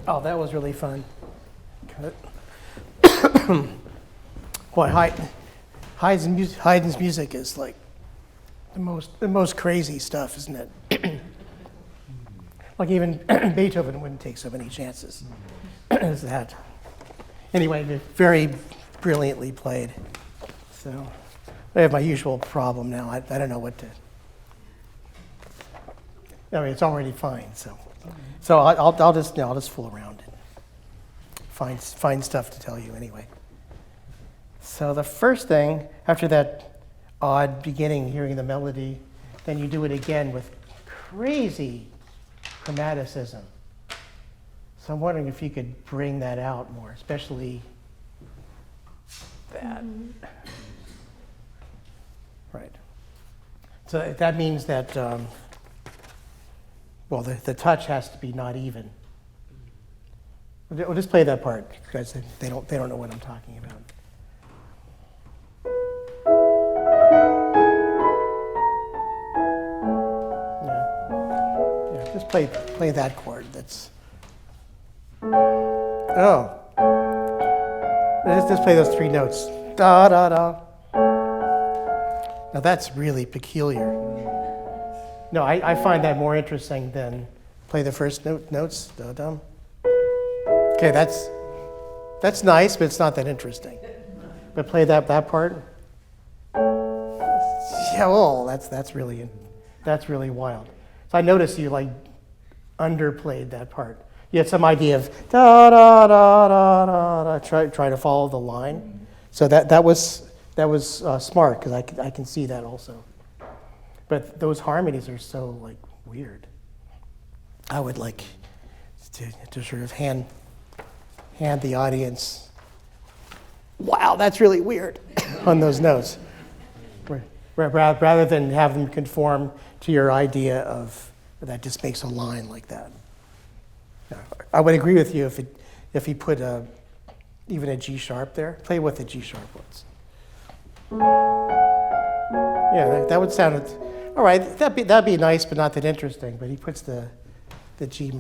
Oh, that was really fun. Boy, Haydn's music is like the most crazy stuff, isn't it? Like even Beethoven wouldn't take so many chances as that. Anyway, very brilliantly played. So I have my usual problem now. I don't know what to. I mean, it's already fine. So I'll just fool around and find stuff to tell you anyway. So the first thing after that odd beginning, hearing the melody, then you do it again with crazy chromaticism. So I'm wondering if you could bring that out more, especially that. Right. So that means that, well, the touch has to be not even. We'll just play that part because they don't know what I'm talking about. Yeah, just play that chord. That's. Oh. Just play those three notes. Da da da. Now that's really peculiar. No, I find that more interesting than play the first notes. Da da. Okay, that's nice, but it's not that interesting. But play that part. Yeah, oh, that's really wild. So I noticed you like underplayed that part. You had some idea of da da da da da. Try to follow the line. So that was smart because I can see that also. But those harmonies are so like weird. I would like to sort of hand the audience, wow, that's really weird, on those notes, rather than have them conform to your idea of that just makes a line like that. I would agree with you if he put even a G sharp there. Play with the G sharp ones. Yeah, that would sound all right. That'd be nice, but not that interesting. But he puts the G.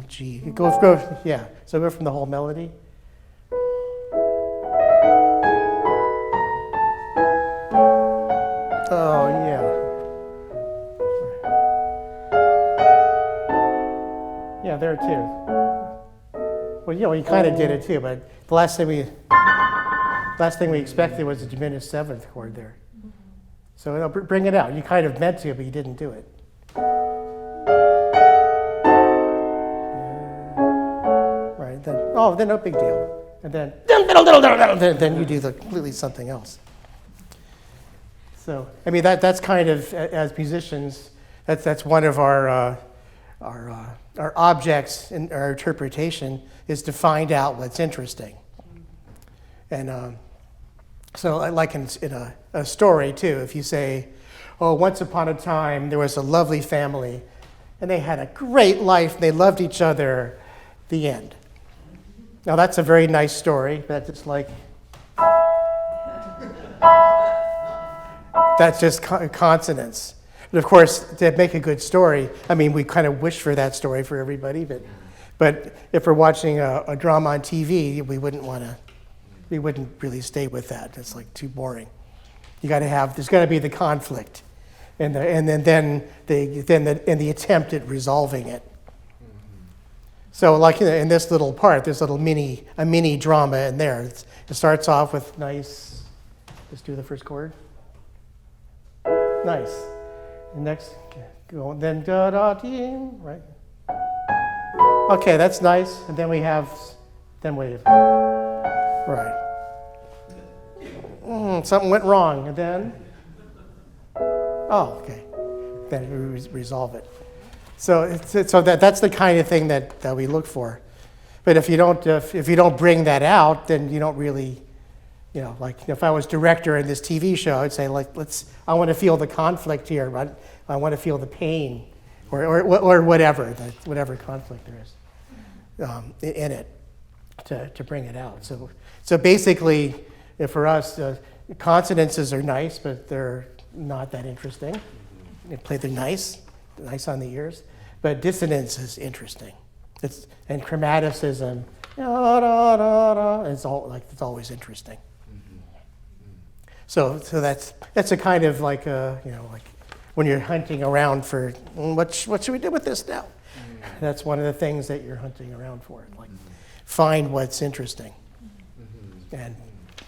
Go. Yeah. So go from the whole melody. Oh yeah. Yeah, there too. Well, yeah, we kind of did it too, but the last thing we expected was a diminished seventh chord there. So bring it out. You kind of meant to, but you didn't do it. Right. Then no big deal. And then you do completely something else. So I mean that's kind of, as musicians, that's one of our objects in our interpretation is to find out what's interesting. And so like in a story too, if you say, oh, once upon a time there was a lovely family and they had a great life, they loved each other, the end. Now that's a very nice story, but it's like, that's just consonants. But of course, to make a good story, I mean, we kind of wish for that story for everybody, but if we're watching a drama on TV, we wouldn't really stay with that. It's like too boring. You got to have, there's got to be the conflict, and then the attempt at resolving it. So like in this little part, there's a mini drama in there. It starts off with nice, let's do the first chord. Nice. And next, go, then da da dee, right? Okay, that's nice. And then we have, right. Something went wrong, and then, oh, okay. Then we resolve it. So that's the kind of thing that we look for. But if you don't bring that out, then you don't really, like if I was director in this TV show, I'd say like I want to feel the conflict here, right? I want to feel the pain, or whatever conflict there is in it to bring it out. So basically, for us, consonances are nice, but they're not that interesting. They're nice on the ears, but dissonance is interesting. And chromaticism, it's always interesting. So that's a kind of like like when you're hunting around for what should we do with this now? That's one of the things that you're hunting around for, like find what's interesting. And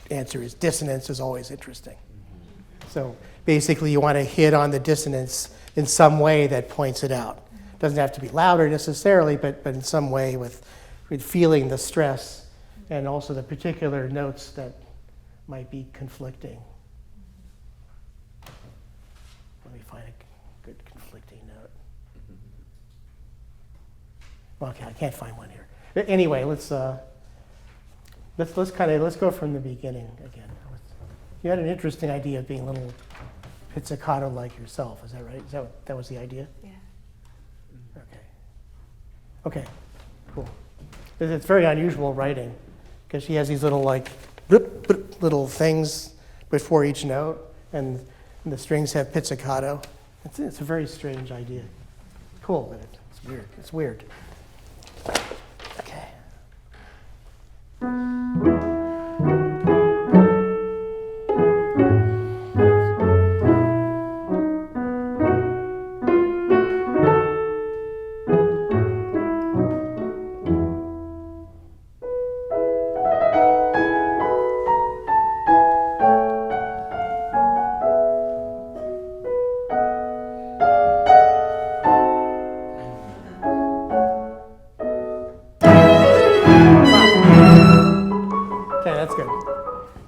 the answer is dissonance is always interesting. So basically, you want to hit on the dissonance in some way that points it out. It doesn't have to be louder necessarily, but in some way with feeling the stress and also the particular notes that might be conflicting. Let me find a good conflicting note. Okay, I can't find one here. But anyway, let's go from the beginning again. You had an interesting idea of being a little pizzicato like yourself. Is that right? That was the idea? Yeah. Okay, cool. It's very unusual writing because she has these little little things before each note, and the strings have pizzicato. It's a very strange idea. Cool, but it's weird. Okay.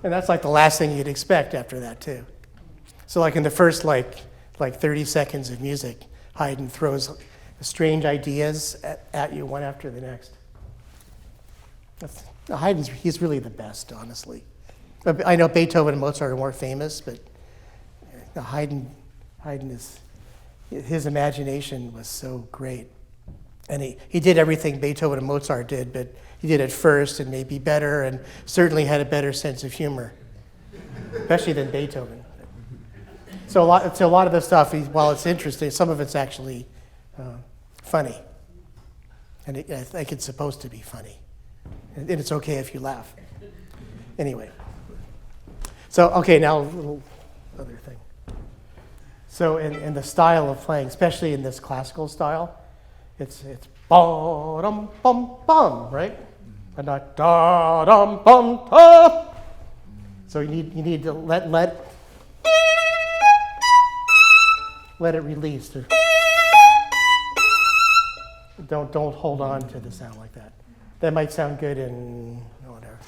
And that's like the last thing you'd expect after that too. So like in the first like 30 seconds of music, Haydn throws strange ideas at you one after the next. He's really the best, honestly. I know Beethoven and Mozart are more famous, but Haydn his imagination was so great. And he did everything Beethoven and Mozart did, but he did it first and maybe better, and certainly had a better sense of humor, especially than Beethoven. So a lot of the stuff, while it's interesting, some of it's actually funny, and I think it's supposed to be funny, and it's okay if you laugh. Anyway, so okay, now a little other thing. So in the style of playing, especially in this classical style, it's ba-dum bum bum, right? And not da dum bum ta. So you need to let it release. Don't hold on to the sound like that. That might sound good in whatever.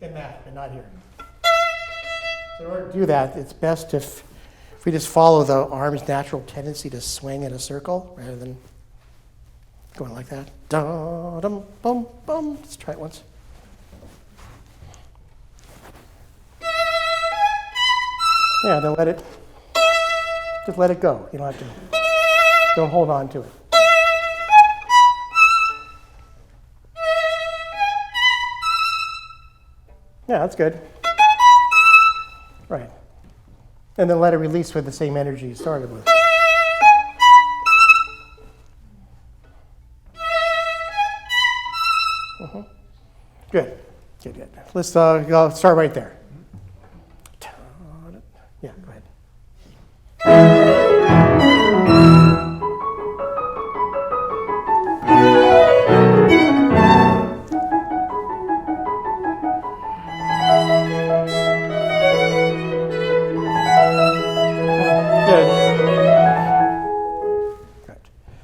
In that, but not here. So in order to do that, it's best if we just follow the arm's natural tendency to swing in a circle rather than going like that. Da dum bum bum. Let's try it once. Yeah, then just let it go. You don't have to. Don't hold on to it. Yeah, that's good. Right. And then let it release with the same energy you started with. Good. Good, good. Let's go start right there. Yeah, go ahead.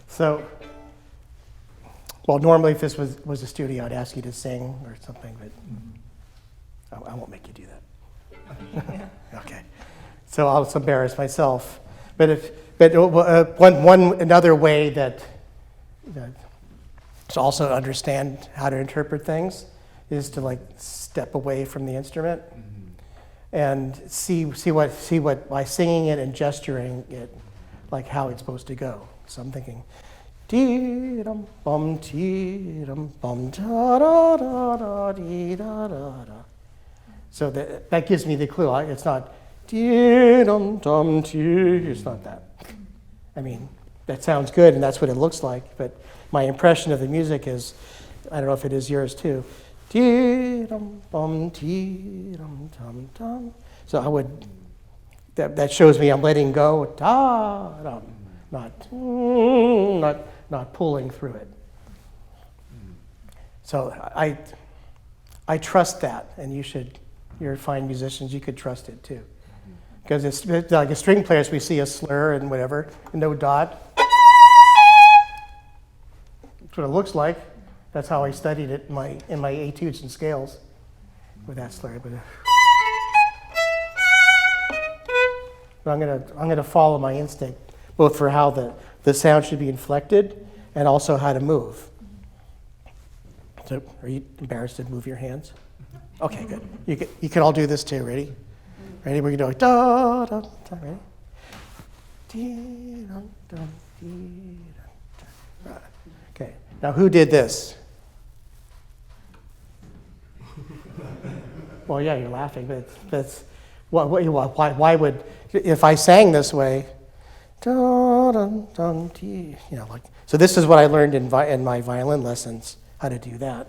So, well, normally if this was a studio, I'd ask you to sing or something, but I won't make you do that. Okay. So I'll embarrass myself. But another way that to also understand how to interpret things is to like step away from the instrument and see what by singing it and gesturing it, like how it's supposed to go. So I'm thinking, dee dum bum tee dum bum da da da da dee da da da. So that gives me the clue. It's not dee dum dum tee. It's not that. I mean, that sounds good and that's what it looks like. But my impression of the music is, I don't know if it is yours too. Dee dum bum tee dum dum dum. So I would. That shows me I'm letting go. Da dum. Not pulling through it. So I trust that, and you're fine musicians, you could trust it too. Because it's like a string players, we see a slur and whatever, and no dot. That's what it looks like. That's how I studied it in my etudes and scales with that slur. But I'm gonna follow my instinct, both for how the sound should be inflected and also how to move. So are you embarrassed to move your hands? Okay, good. You can all do this too. Ready? Ready? We're going to do da da da. Ready? Dee, dum, dum, dee, dum, dum. Okay. Now who did this? Well, yeah, you're laughing, but that's why would, if I sang this way, da, dum, dum, dee, like, so this is what I learned in my violin lessons, how to do that.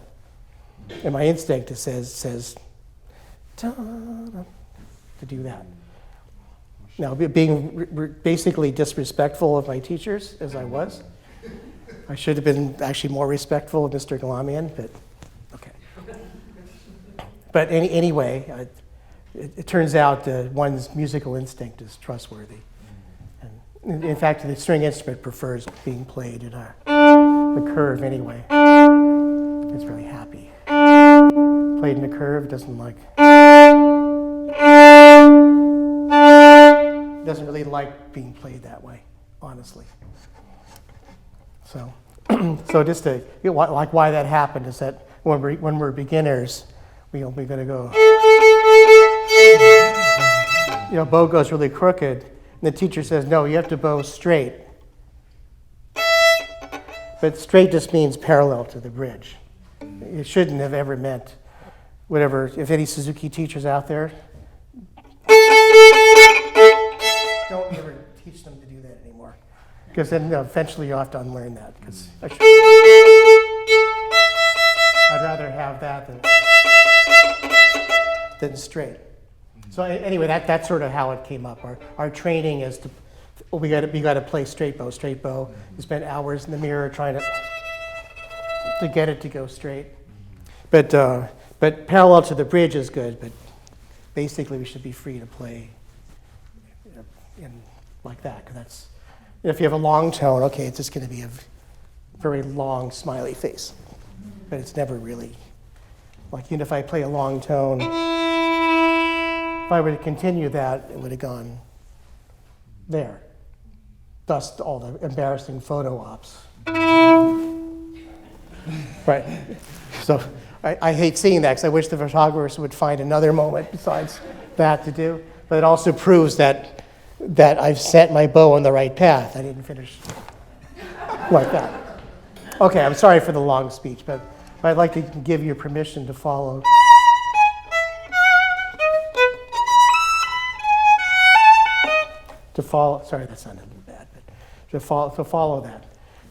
And my instinct says da, dum, to do that. Now, being basically disrespectful of my teachers, as I was, I should have been actually more respectful of Mr. Galamian, but okay. But anyway, it turns out one's musical instinct is trustworthy. And in fact, the string instrument prefers being played in the curve anyway. It's really happy. Played in the curve, doesn't really like being played that way, honestly. So, just to like why that happened is that when we're beginners, we're going to go. Bow goes really crooked, and the teacher says, "No, you have to bow straight." But straight just means parallel to the bridge. It shouldn't have ever meant whatever. If any Suzuki teachers out there, don't ever teach them to do that anymore, because then eventually you'll have to unlearn that. Because I'd rather have that than straight. So anyway, that's sort of how it came up. Our training is we got to play straight bow. Straight bow. We spent hours in the mirror trying to get it to go straight. But parallel to the bridge is good. But basically, we should be free to play like that. 'Cause that's, if you have a long tone, okay, it's just going to be a very long smiley face. But it's never really like, if I play a long tone, if I were to continue that, it would have gone there. Thus, all the embarrassing photo ops. Right. So I hate seeing that because I wish the photographers would find another moment besides that to do. But it also proves that I've set my bow on the right path. I didn't finish like that. Okay, I'm sorry for the long speech, but I'd like to give you permission to follow. Sorry, that sounded a little bad, but to follow that.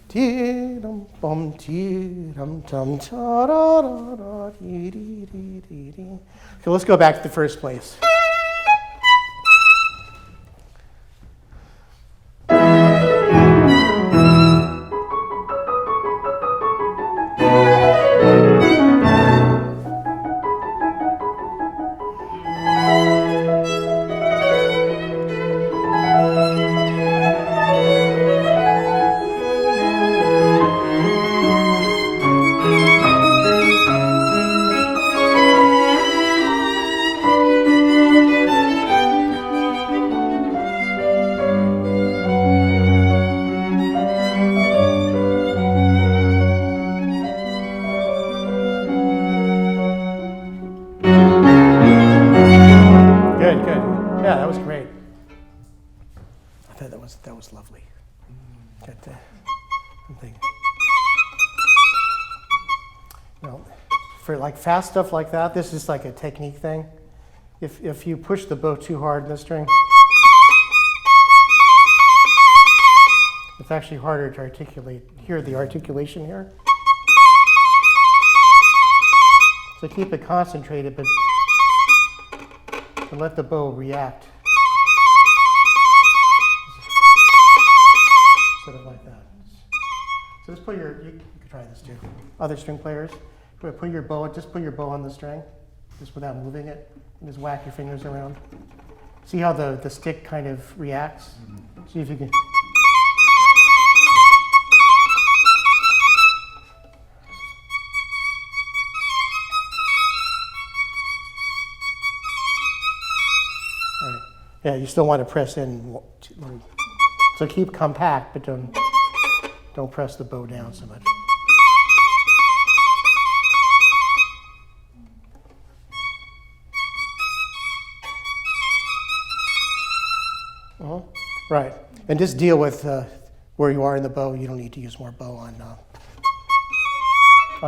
Dee-dum, bum, dee-dum, dum, ta-da-da-da, dee-dee-dee-dee-dee. So let's go back to the first place. That was lovely. Got something. Well, for like fast stuff like that, this is like a technique thing. If you push the bow too hard in the string, it's actually harder to articulate. Hear the articulation here. So keep it concentrated, but let the bow react. Sort of like that. So just put your, you can try this too. Other string players, put your bow on the string, just without moving it, and just whack your fingers around. See how the stick kind of reacts? See if you can. All right. Yeah, you still want to press in. So keep compact, but don't press the bow down so much. Right, and just deal with where you are in the bow. You don't need to use more bow on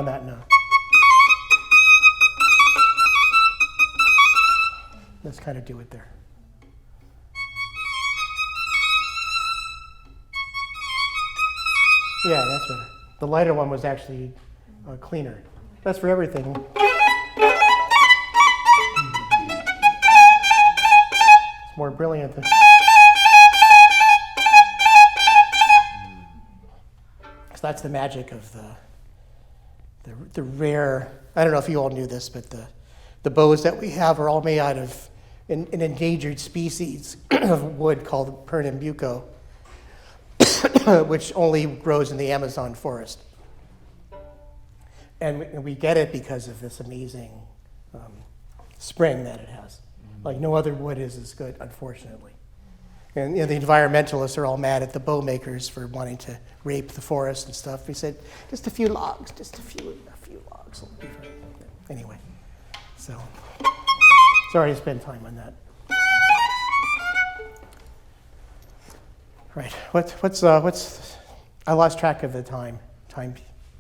that note. Let's kind of do it there. Yeah, that's better. The lighter one was actually cleaner. That's for everything. It's more brilliant. So that's the magic of the rare. I don't know if you all knew this, but the bows that we have are all made out of an endangered species of wood called Pernambuco, which only grows in the Amazon forest. And we get it because of this amazing spring that it has. Like no other wood is as good, unfortunately. And the environmentalists are all mad at the bow makers for wanting to rape the forest and stuff. We said, just a few logs, just a few logs. Anyway, so sorry to spend time on that. Right, what's I lost track of the time,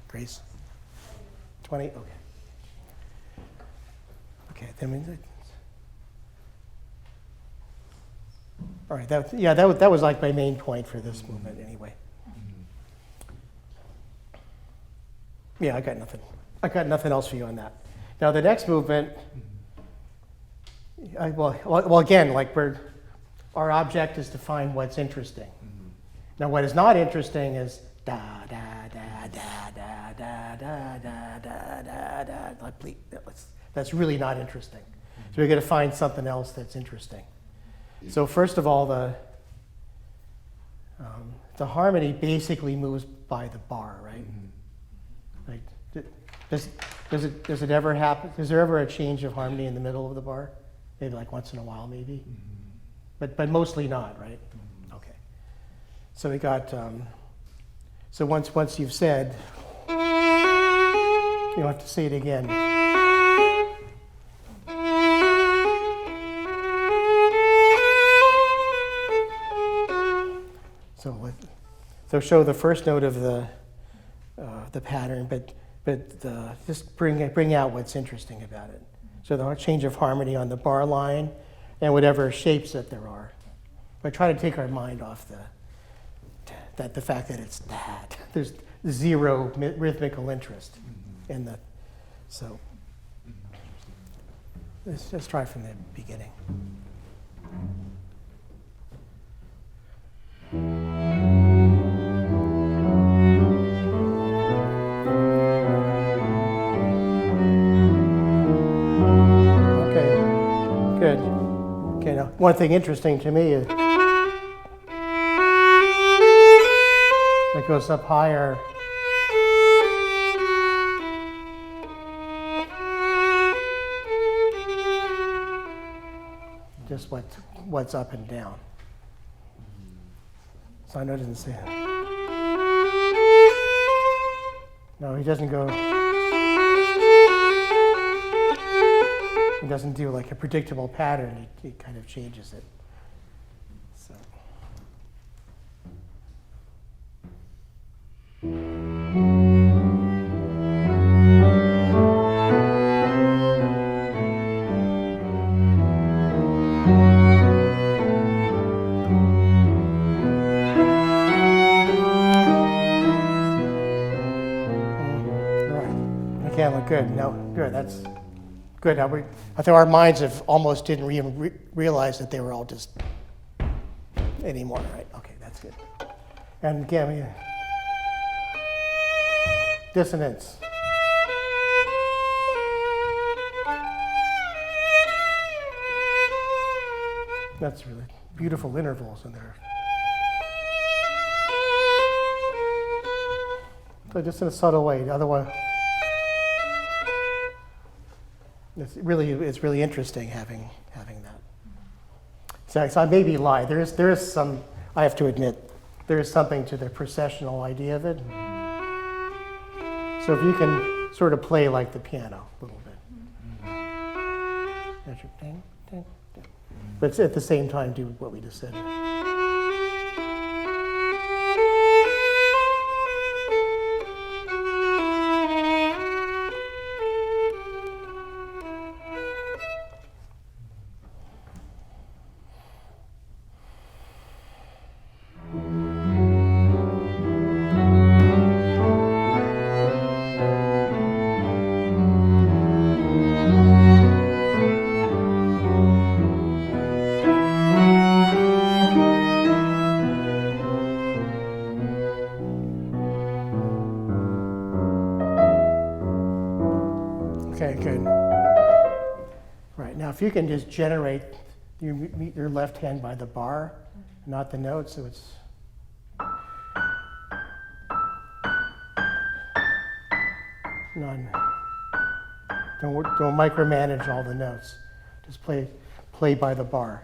Grace? 20, okay. Okay, then we, all right, that was like my main point for this movement anyway. Yeah, I got nothing else for you on that. Now the next movement, well again, like our object is to find what's interesting. Now what is not interesting is da da da da da da da da da da da. That's really not interesting. So we're going to find something else that's interesting. So first of all, the harmony basically moves by the bar, right? Like, does it ever happen? Is there ever a change of harmony in the middle of the bar? Maybe like once in a while, maybe, but mostly not, right? Okay. So we got. So once you've said, you don't have to say it again. So show the first note of the pattern, but just bring out what's interesting about it. So the change of harmony on the bar line and whatever shapes that there are. But try to take our mind off that the fact that it's that. There's zero rhythmical interest in the, so let's try from the beginning. Okay, good. Okay, now one thing interesting to me is it goes up higher. Just what's up and down. So I know it doesn't say it. No, he doesn't go. He doesn't do like a predictable pattern. He kind of changes it. So. Yeah, look good. No, good. That's good. Now I think our minds have almost didn't even realize that they were all just anymore, right? Okay, that's good. And again, dissonance. That's really beautiful intervals in there. So just in a subtle way. Otherwise. It's really interesting having that. So I maybe lie. There is some. I have to admit, there is something to the processional idea of it. So if you can sort of play like the piano a little bit, ding, ding, ding. But at the same time do what we just said. Okay, good. Right, now if you can just generate, you meet your left hand by the bar, not the note, so it's. None. Don't micromanage all the notes. Just play by the bar.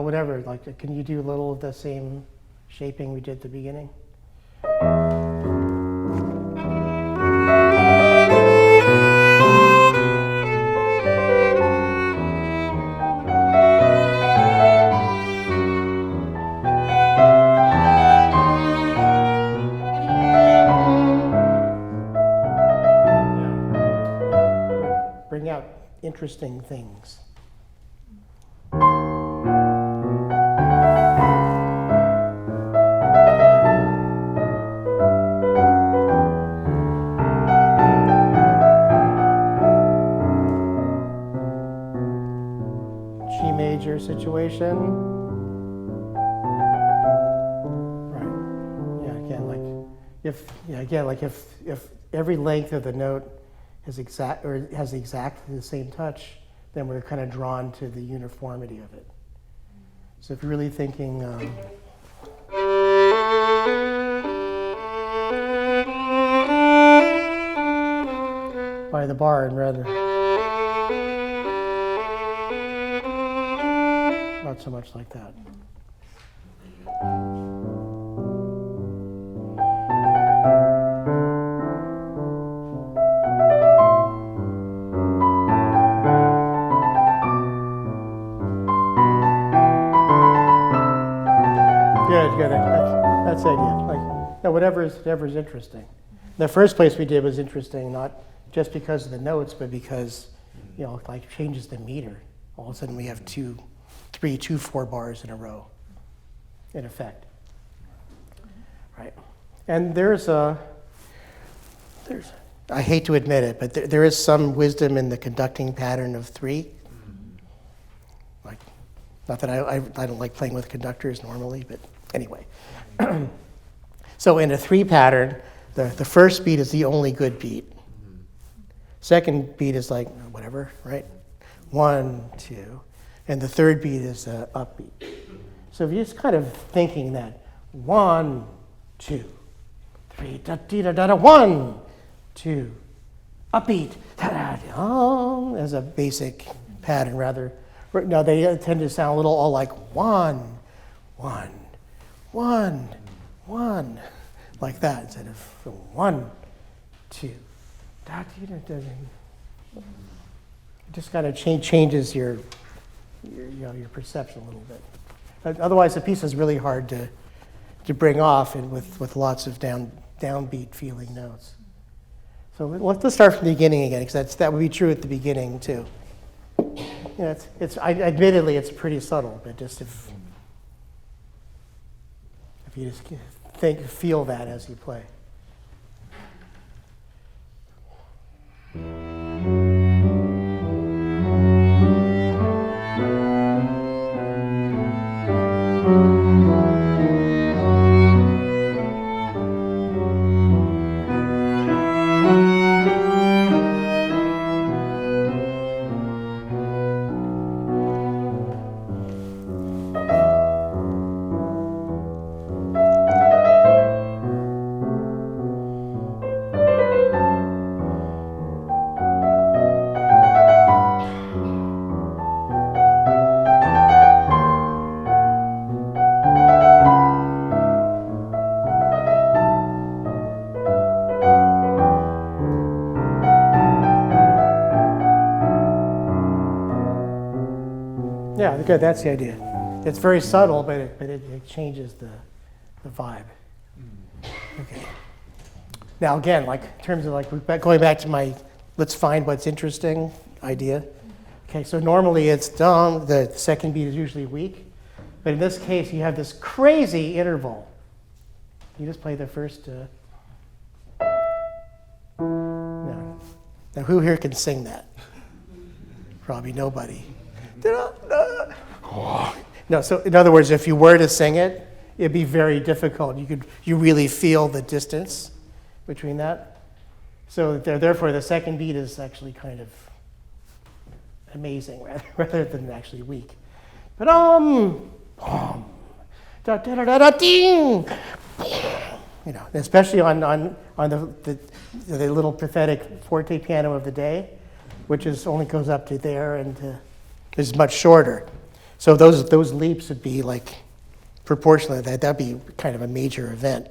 Whatever, like, can you do a little of the same shaping we did at the beginning? Bring out interesting things. Situation. Right. Yeah. Again, like if every length of the note has exactly the same touch, then we're kind of drawn to the uniformity of it. So if you're really thinking. By the bar and rather. Not so much like that. Good. That's the idea. Like, whatever's interesting. The first place we did was interesting, not just because of the notes, but because, you know, like changes the meter. All of a sudden we have 2, 4 bars in a row, in effect. Right. And I hate to admit it, but there is some wisdom in the conducting pattern of 3. Like, not that I don't like playing with conductors normally, but anyway. So in a 3 pattern, the first beat is the only good beat. Second beat is like whatever, right? 1, 2, and the third beat is upbeat. So if you're just kind of thinking that 1, 2, 3, da da da da 1, 2, upbeat, da-da-da, as a basic pattern rather. Now they tend to sound a little all like 1, 1, 1, 1, like that instead of 1, 2, da-da-da-da. It just kind of changes your perception a little bit. Otherwise, the piece is really hard to bring off and with lots of downbeat feeling notes. So let's start from the beginning again, because that would be true at the beginning too. You know, admittedly it's pretty subtle, but just if you just feel that as you play. Yeah, good. That's the idea. It's very subtle, but it changes the vibe. Okay. Now again, like in terms of like going back to my let's find what's interesting idea. Okay, so normally it's down. The second beat is usually weak, but in this case you have this crazy interval. You just play the first. No. Now who here can sing that? Probably nobody. No, so in other words, if you were to sing it, it'd be very difficult. You really feel the distance between that. So therefore, the second beat is actually kind of amazing rather than actually weak. But da da da da da ding, you know, especially on the little pathetic forte piano of the day, which only goes up to there and is much shorter. So those leaps would be like proportionally that'd be kind of a major event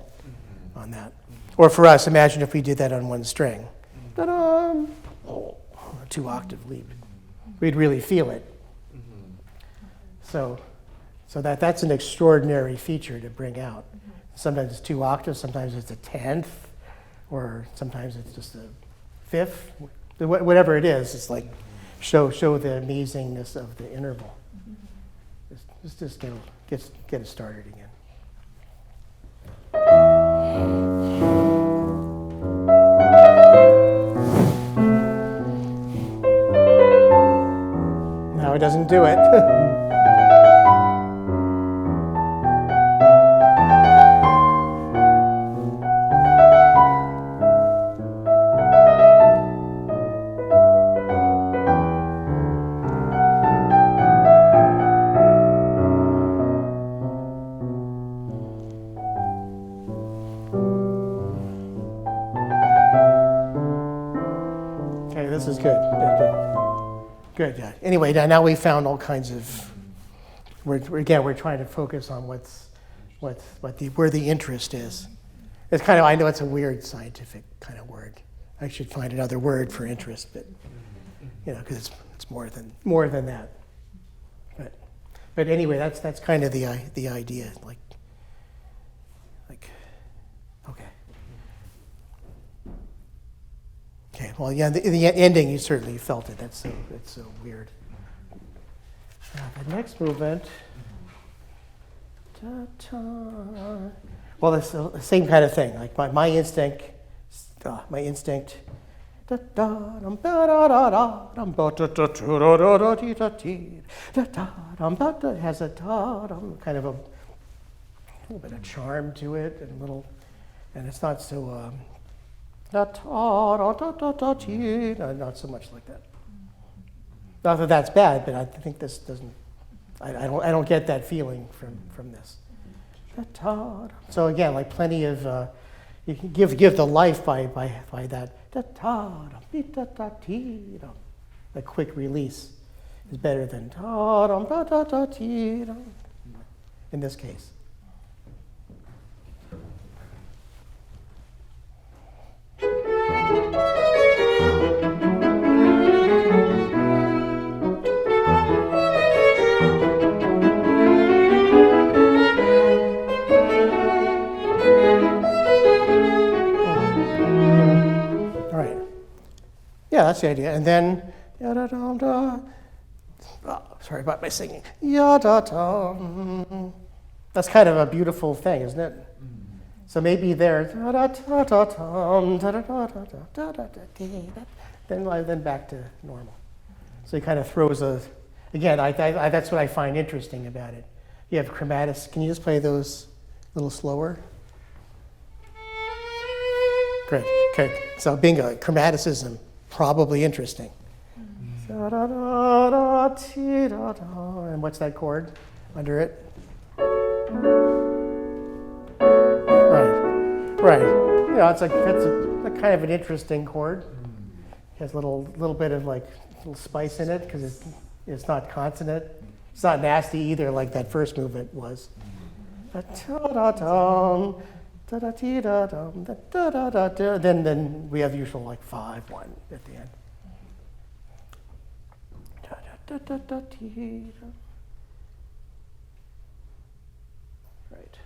on that. Or for us, imagine if we did that on one string. Ta-da! Oh, a 2-octave leap. We'd really feel it. So that's an extraordinary feature to bring out. Sometimes it's 2 octaves, sometimes it's a 10th, or sometimes it's just a 5th. Whatever it is, it's like show the amazingness of the interval. Just get it started again. Now it doesn't do it. This is good. Good. Yeah. Anyway, now we found all kinds of. We're trying to focus on where the interest is. It's kind of. I know it's a weird scientific kind of word. I should find another word for interest, but because it's more than that. But anyway, that's kind of the idea. Like. Okay. Okay, well, yeah, the ending, you certainly felt it. It's so weird. The next movement. Well, it's the same kind of thing. Like my instinct. Has a kind of a little bit of charm to it, and it's not so not so much like that. Not that that's bad, but I think this doesn't. I don't get that feeling from this. So again, like plenty of you can give the life by that. A quick release is better than in this case. Yeah, that's the idea. And then, sorry about my singing. That's kind of a beautiful thing, isn't it? So maybe there, then back to normal. So he kind of throws again, that's what I find interesting about it. You have chromatics. Can you just play those a little slower? Great, okay. So bingo, chromaticism. Probably interesting. And what's that chord under it? Right. You know, that's a kind of an interesting chord. It has a little bit of like little spice in it because it's not consonant. It's not nasty either, like that first movement was. Then we have usual like 5-1 at the end. Right.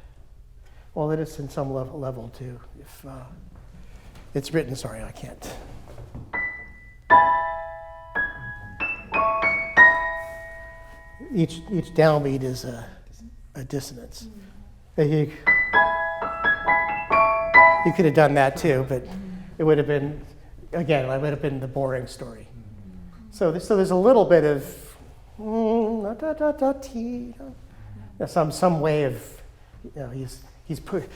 Well, it is in some level too. If it's written, sorry, I can't. Each downbeat is a dissonance. You could have done that too, but it would have been, again, it would have been the boring story. So there's a little bit of some way of,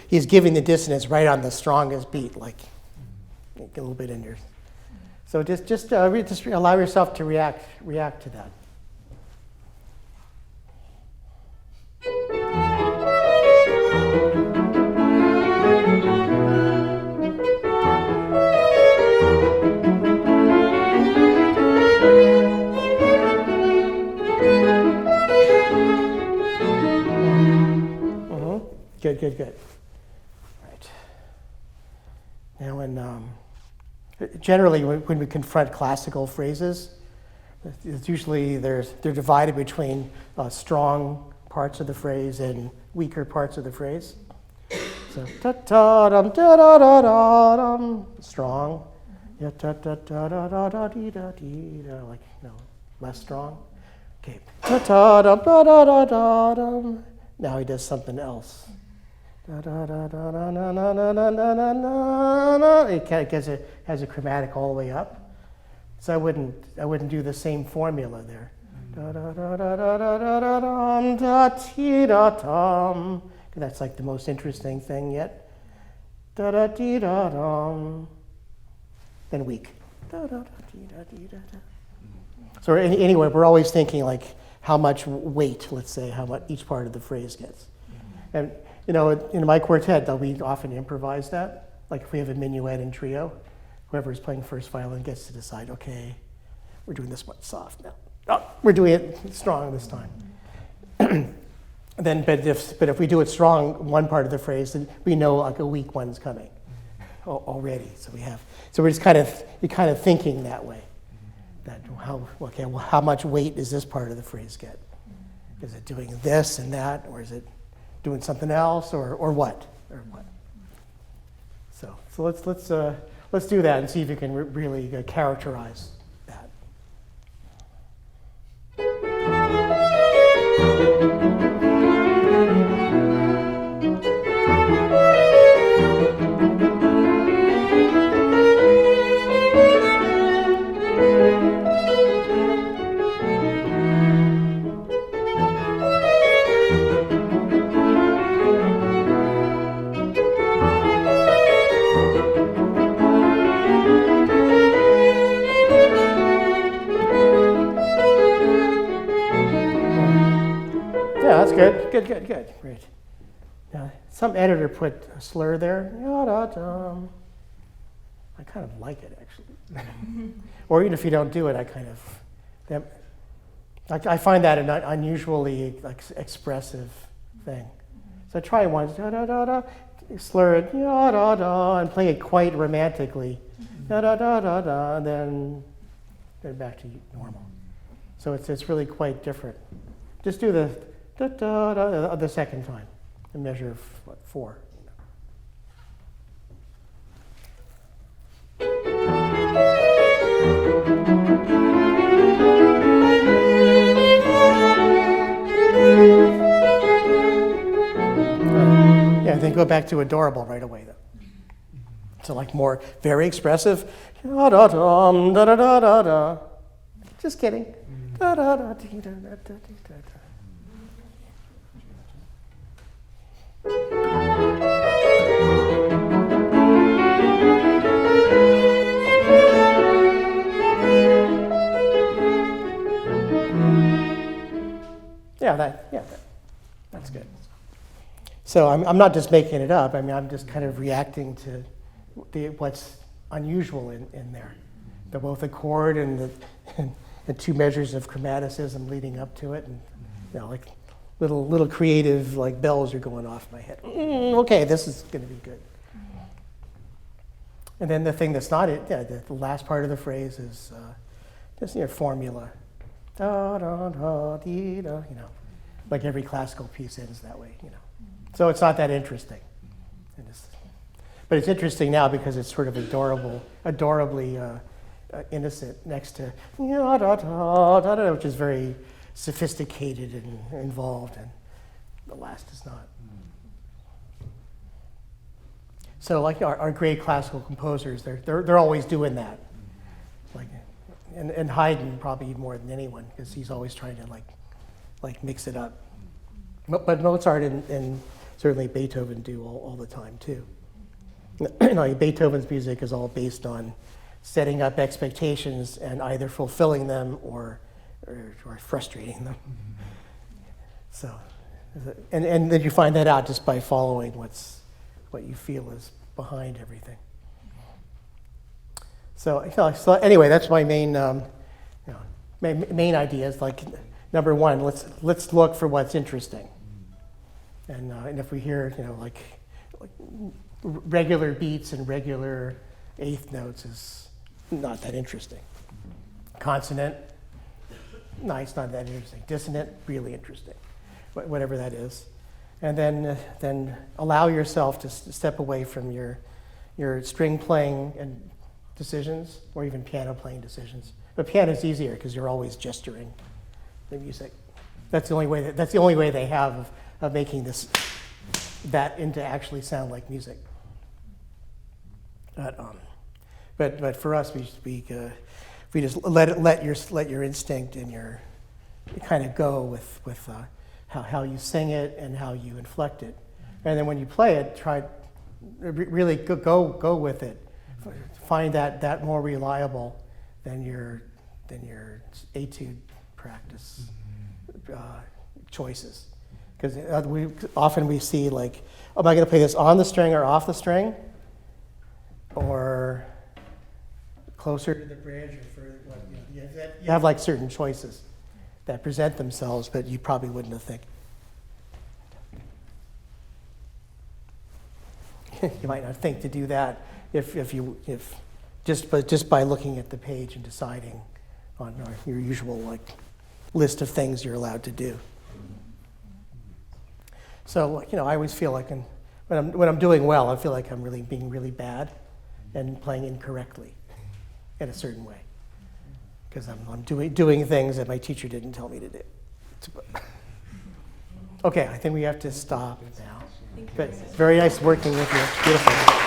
he's giving the dissonance right on the strongest beat, like a little bit in your. So just allow yourself to react to that. Good. Right. Now, generally, when we confront classical phrases, it's usually they're divided between strong parts of the phrase and weaker parts of the phrase. So ta-ta-dum, da-da-da-da-dum, strong. Yeah, ta-ta-da-da-da-da-dee-da-dee-da, like less strong. Okay, ta-ta-dum, da-da-da-da-dum. Now he does something else. It has a chromatic all the way up. So I wouldn't do the same formula there. That's like the most interesting thing yet. Then weak. So anyway, we're always thinking like how much weight, let's say, how much each part of the phrase gets. And in my quartet, we often improvise that. Like if we have a minuet and trio, whoever's playing first violin gets to decide, okay, we're doing this one soft now. Oh, we're doing it strong this time. But if we do it strong, one part of the phrase, then we know like a weak one's coming already. So we're just kind of thinking that way. That how much weight does this part of the phrase get? Is it doing this and that, or is it doing something else, or what? So let's let's do that and see if you can really characterize that. Yeah, that's good. Good. Great. Now, some editor put a slur there. I kind of like it, actually. Or even if you don't do it, I kind of, I find that an unusually expressive thing. So try once, slur it, and play it quite romantically, and then back to normal. So it's really quite different. Just do the second time and measure 4. Yeah, then go back to adorable right away though. So like more very expressive. Just kidding. That's good. So I'm not just making it up. I mean, I'm just kind of reacting to what's unusual in there. Both the chord and the 2 measures of chromaticism leading up to it, and like little creative bells are going off in my head. Okay, this is going to be good. And then the thing that's not it, the last part of the phrase is just formula. Da da da dee da, like every classical piece ends that way, So it's not that interesting. But it's interesting now because it's sort of adorably innocent next to da da da da da, which is very sophisticated and involved, and the last is not. So like our great classical composers, they're always doing that. And Haydn probably more than anyone, because he's always trying to mix it up. But Mozart and certainly Beethoven do all the time too. Beethoven's music is all based on setting up expectations and either fulfilling them or frustrating them. So, and then you find that out just by following what you feel is behind everything. So anyway, that's my main main idea is number one, let's look for what's interesting, and if we hear like regular beats and regular eighth notes is not that interesting. Consonant, nice, not that interesting. Dissonant, really interesting, whatever that is, and then allow yourself to step away from your string playing and decisions, or even piano playing decisions. But piano's easier because you're always gesturing the music. That's the only way they have of making that into actually sound like music. But for us, we just let your instinct and you kind of go with how you sing it and how you inflect it, and then when you play it, try really go with it. Find that more reliable than your etude practice choices, because often we see am I going to play this on the string or off the string, or closer to the bridge or further. You have certain choices that present themselves, but you probably wouldn't have think. You might not think to do that if just by looking at the page and deciding on your usual list of things you're allowed to do. So I always feel when I'm doing well, I feel like I'm really being really bad, and playing incorrectly in a certain way. Because I'm doing things that my teacher didn't tell me to do. Okay, I think we have to stop now. But very nice working with you. Beautiful.